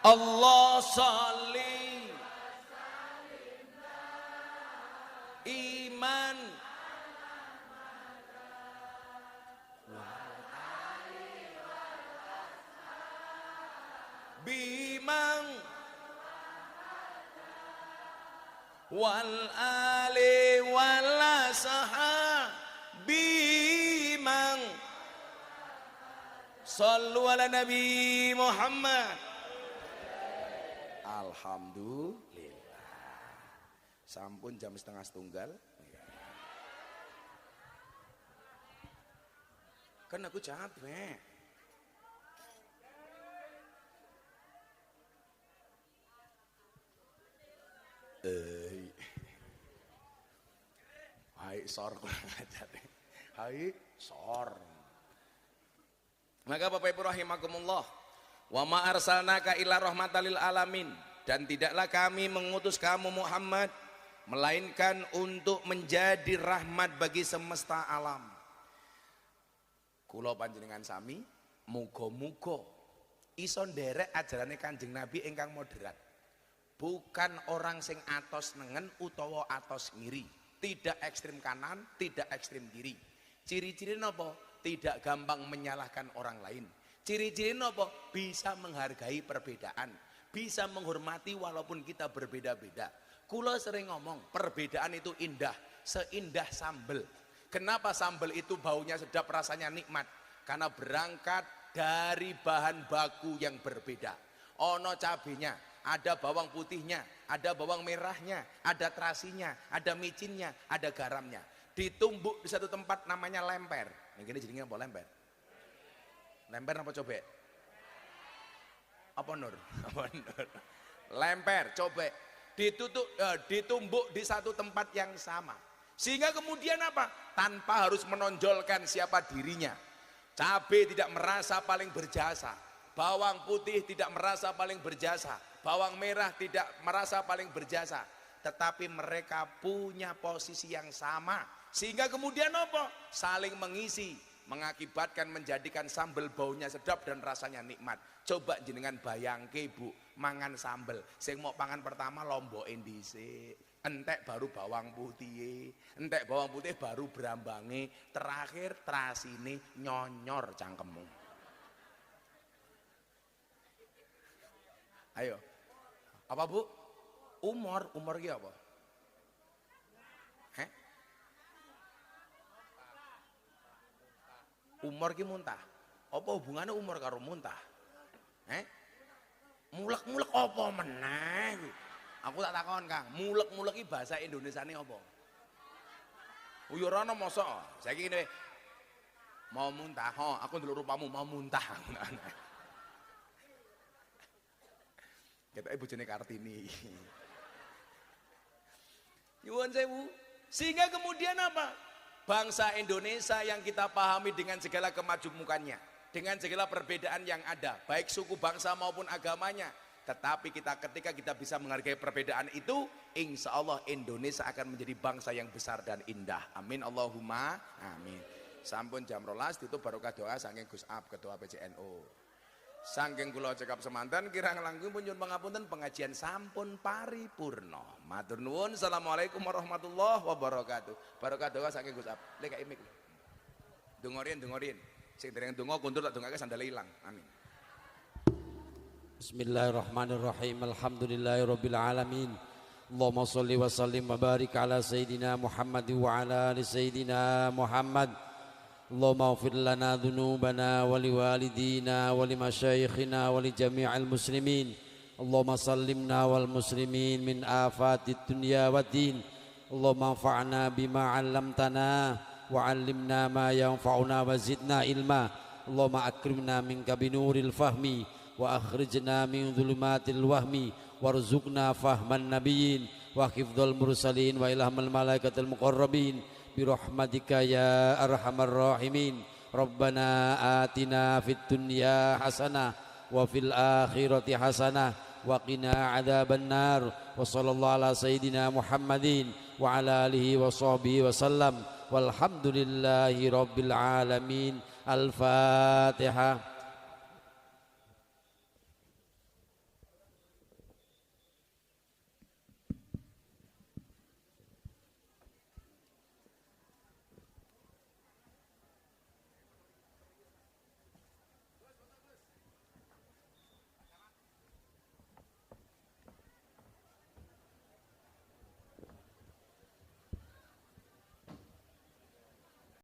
Allah soli iman bimang wal ali wal sahabimang sallu ala nabi Muhammad. Alhamdulillah sampun jam 12:30 kan aku capek. Hai sor kurang ajar. Hai sor. Maka Bapak Ibu rahimakumullah, wa ma arsalnaka illa rahmatan lil alamin, dan tidaklah kami mengutus kamu Muhammad melainkan untuk menjadi rahmat bagi semesta alam. Kula panjenengan sami muga-muga iso nderek ajarane Kanjeng Nabi ingkang moderat. Bukan orang sing atos nengen utawa atos ngiri, tidak ekstrim kanan, tidak ekstrim kiri. Ciri-ciri napa? Tidak gampang menyalahkan orang lain. Ciri-ciri napa? Bisa menghargai perbedaan, bisa menghormati walaupun kita berbeda-beda. Kula sering ngomong, perbedaan itu indah, seindah sambel. Kenapa sambel itu baunya sedap, rasanya nikmat? Karena berangkat dari bahan baku yang berbeda. Ono cabenya, ada bawang putihnya, ada bawang merahnya, ada terasinya, ada micinnya, ada garamnya. Ditumbuk di satu tempat namanya lemper. Yang ini jadinya apa lemper? Lemper apa cobek? Apa nur? Apa nur? Lemper, cobek. Ditumbuk di satu tempat yang sama. Sehingga kemudian apa? Tanpa harus menonjolkan siapa dirinya. Cabai tidak merasa paling berjasa. Bawang putih tidak merasa paling berjasa. Bawang merah tidak merasa paling berjasa. Tetapi mereka punya posisi yang sama. Sehingga kemudian apa? Saling mengisi. Mengakibatkan menjadikan sambal baunya sedap dan rasanya nikmat. Coba jenengan bayangke Bu, mangan sambal. Sing mau pangan pertama lombokin dhisik. Entek baru bawang putih, entek bawang putih baru berambange, terakhir terasine nyonyor cangkemmu. Ayo, Apa Bu? Umur ki apa? Umur ki muntah. Apa hubungannya umur karo muntah? Mulek-mulek apa meneh? Aku tak takon Kang, mulek-mulek ki bahasa Indonesiane apa? Yo ora ono mosok. Saiki ngene mau muntah, aku ndelok rupamu mau muntah. Ketoke bojone Kartini. Nyuwun sewu. Sehingga kemudian apa? Bangsa Indonesia yang kita pahami dengan segala kemajumukannya, dengan segala perbedaan yang ada, baik suku bangsa maupun agamanya, tetapi ketika kita bisa menghargai perbedaan itu, insya Allah Indonesia akan menjadi bangsa yang besar dan indah. Amin Allahumma amin. Sampun jam 12 itu barokah doa saking Gus Ab ketua PCNU. Saking kula cekap semanten kirang langkung pun nyuwun pangapunten pengajian sampun paripurna. Matur nuwun. Assalamualaikum warahmatullahi wabarakatuh. Barokah doa saking Gus Ab. Lek imik. Dengorin. Sing dereng donga kuntur tak dongake sandale ilang. Amin. Bismillahirrahmanirrahim. Alhamdulillahirabbil alamin. Allahumma shalli wa sallim wa barik ala sayidina Muhammad wa ala ali sayidina Muhammad. Allahumma ighfir lana dhunubana wa liwalidina wa limasyayikhina wa li jami'il muslimin. Allahumma sallimna wal muslimin min afatid dunya waddin. Allahumma anfa'na bima 'allamtana wa 'allimna ma yanfa'una wa zidna ilma. Allahumma akrimna minka binuril fahmi wa akhrijna min dhulumatil wahmi warzuqna fahman nabiyyin wa hifdzal mursalin wa ilhamal malaikatil muqarrabin birahmatika ya arhamar rahimin. Rabbana atina fid dunya hasanah wa fil akhirati hasanah wa qina adzabannar. Wa sallallahu ala sayidina Muhammadin wa ala alihi wa sahbihi wa sallam walhamdulillahi rabbil alamin. Al-Fatihah.